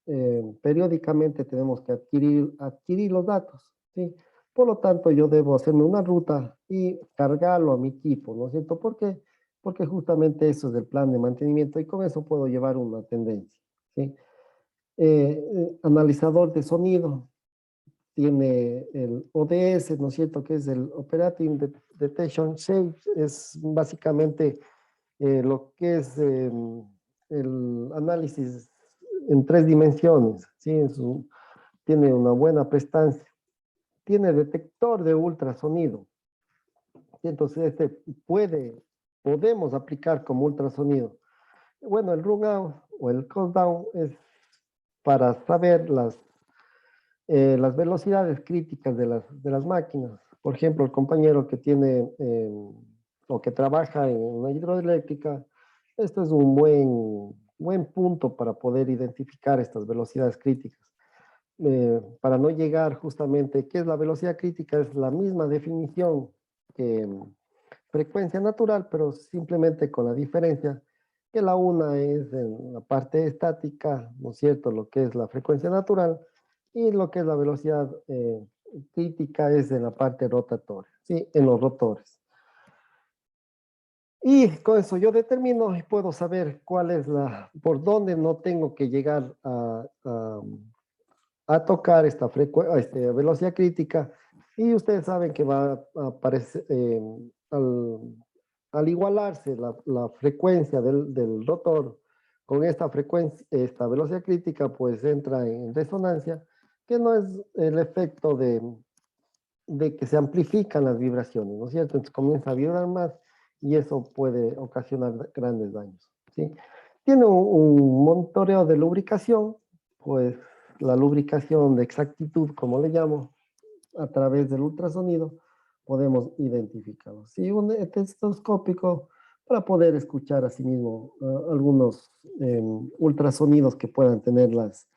periódicamente tenemos que adquirir los datos, ¿sí? Por lo tanto, yo debo hacerme una ruta y cargarlo a mi equipo, ¿no es cierto? ¿Por qué? Porque justamente eso es el plan de mantenimiento y con eso puedo llevar una tendencia, ¿sí? Analizador de sonido, tiene el ODS, ¿no es cierto? Que es el Operating Detection Shape, es básicamente lo que es el análisis en 3 dimensiones, ¿sí? Tiene una buena prestancia. Tiene detector de ultrasonido. Y entonces podemos aplicar como ultrasonido. Bueno, el run out o el cool down es para saber las velocidades críticas de las máquinas. Por ejemplo, el compañero que tiene o que trabaja en una hidroeléctrica, este es un buen punto para poder identificar estas velocidades críticas. Para no llegar justamente, ¿qué es la velocidad crítica? Es la misma definición que frecuencia natural, pero simplemente con la diferencia que la una es en la parte estática, ¿no es cierto? Lo que es la frecuencia natural y lo que es la velocidad crítica es en la parte rotatoria, ¿sí? En los rotores. Y con eso yo determino y puedo saber por dónde no tengo que llegar a tocar esta velocidad crítica. Y ustedes saben que va a aparecer, al igualarse la frecuencia del rotor con esta frecuencia, esta velocidad crítica, pues entra en resonancia, que no es el efecto de que se amplifican las vibraciones, ¿no es cierto? Entonces comienza a vibrar más y eso puede ocasionar grandes daños, ¿sí? Tiene un monitoreo de lubricación, pues la lubricación de exactitud, como le llamo, a través del ultrasonido, podemos identificarlo. Sí, un estetoscópico para poder escuchar asimismo algunos ultrasonidos que puedan tener las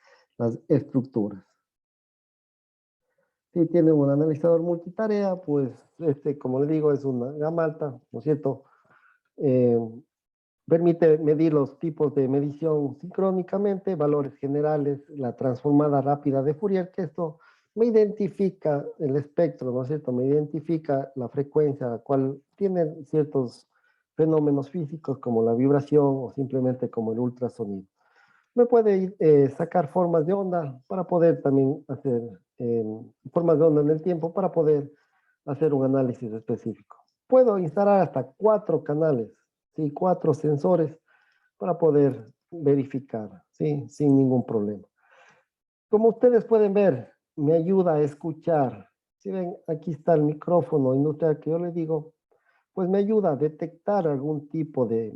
estructuras. Si tiene un analizador multitarea, pues como le digo, es una gama alta, ¿no es cierto? Permite medir los tipos de medición sincrónicamente, valores generales, la transformada rápida de Fourier, que esto me identifica el espectro, ¿no es cierto? Me identifica la frecuencia a la cual tienen ciertos fenómenos físicos como la vibración o simplemente como el ultrasonido. Me puede sacar formas de onda para poder también hacer formas de onda en el tiempo para poder hacer un análisis específico. Puedo instalar hasta 4 canales, ¿sí? 4 sensores para poder verificar, ¿sí? Sin ningún problema. Como ustedes pueden ver, me ayuda a escuchar. Si ven, aquí está el micrófono industrial que yo le digo, pues me ayuda a detectar algún tipo de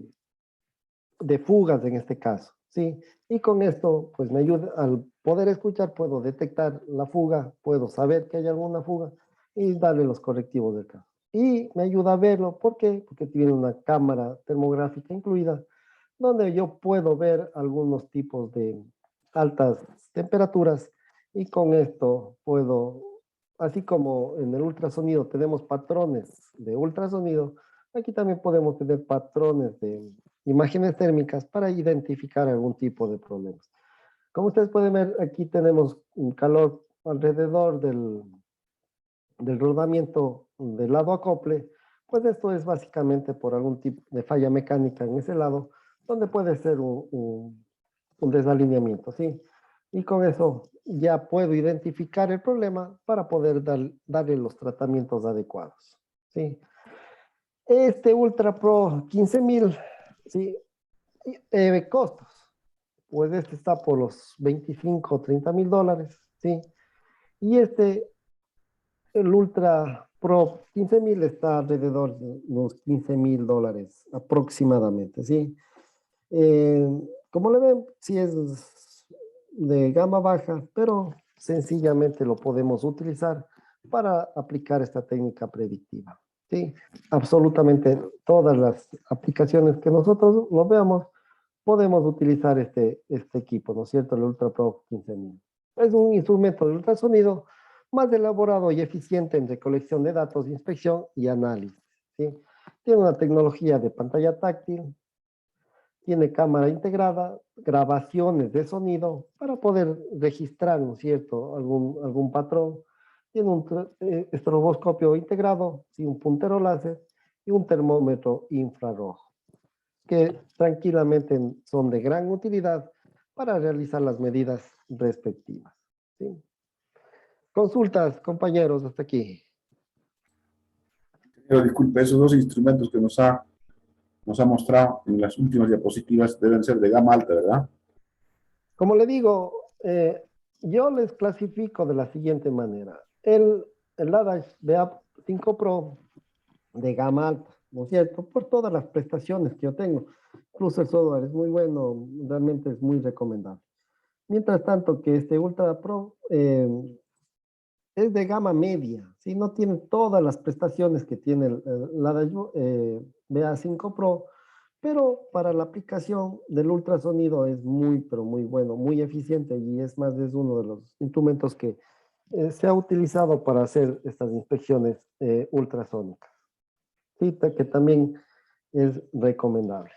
fugas en este caso, ¿sí? Y con esto, pues me ayuda, al poder escuchar, puedo detectar la fuga, puedo saber que hay alguna fuga y darle los correctivos del caso. Y me ayuda a verlo, ¿por qué? Porque tiene una cámara termográfica incluida, donde yo puedo ver algunos tipos de altas temperaturas y con esto puedo, así como en el ultrasonido tenemos patrones de ultrasonido, aquí también podemos tener patrones de imágenes térmicas para identificar algún tipo de problemas. Como ustedes pueden ver, aquí tenemos un calor alrededor del rodamiento del lado acople, pues esto es básicamente por algún tipo de falla mecánica en ese lado, donde puede ser un desalineamiento, ¿sí? Y con eso ya puedo identificar el problema para poder darle los tratamientos adecuados, ¿sí? Este Ultra Pro 15,000, ¿sí? Costos, pues este está por los 25 o 30 mil dólares, ¿sí? Y el Ultra Pro 15,000 está alrededor de unos 15 mil dólares aproximadamente, ¿sí? Como le ven, sí es de gama baja, pero sencillamente lo podemos utilizar para aplicar esta técnica predictiva, ¿sí? Absolutamente todas las aplicaciones que nosotros lo veamos, podemos utilizar este equipo, ¿no es cierto? El Ultra Pro 15,000. Es un instrumento de ultrasonido más elaborado y eficiente en recolección de datos, inspección y análisis, ¿sí? Tiene una tecnología de pantalla táctil, tiene cámara integrada, grabaciones de sonido para poder registrar, ¿no es cierto?, algún patrón. Tiene un estroboscopio integrado, sí, un puntero láser y un termómetro infrarrojo, que tranquilamente son de gran utilidad para realizar las medidas respectivas. ¿Sí? Consultas, compañeros, hasta aquí. Pero disculpe, esos dos instrumentos que nos ha mostrado en las últimas diapositivas deben ser de gama alta, ¿verdad? Como le digo, yo les clasifico de la siguiente manera. El Adash BA5 Pro de gama alta, ¿no es cierto? Por todas las prestaciones que yo tengo. Incluso el software es muy bueno, realmente es muy recomendable. Mientras tanto que este Ultra Pro es de gama media, ¿sí? No tiene todas las prestaciones que tiene el Adash BA5 Pro, pero para la aplicación del ultrasonido es muy, pero muy bueno, muy eficiente y es más, es uno de los instrumentos que se ha utilizado para hacer estas inspecciones ultrasónicas. Sí, que también es recomendable.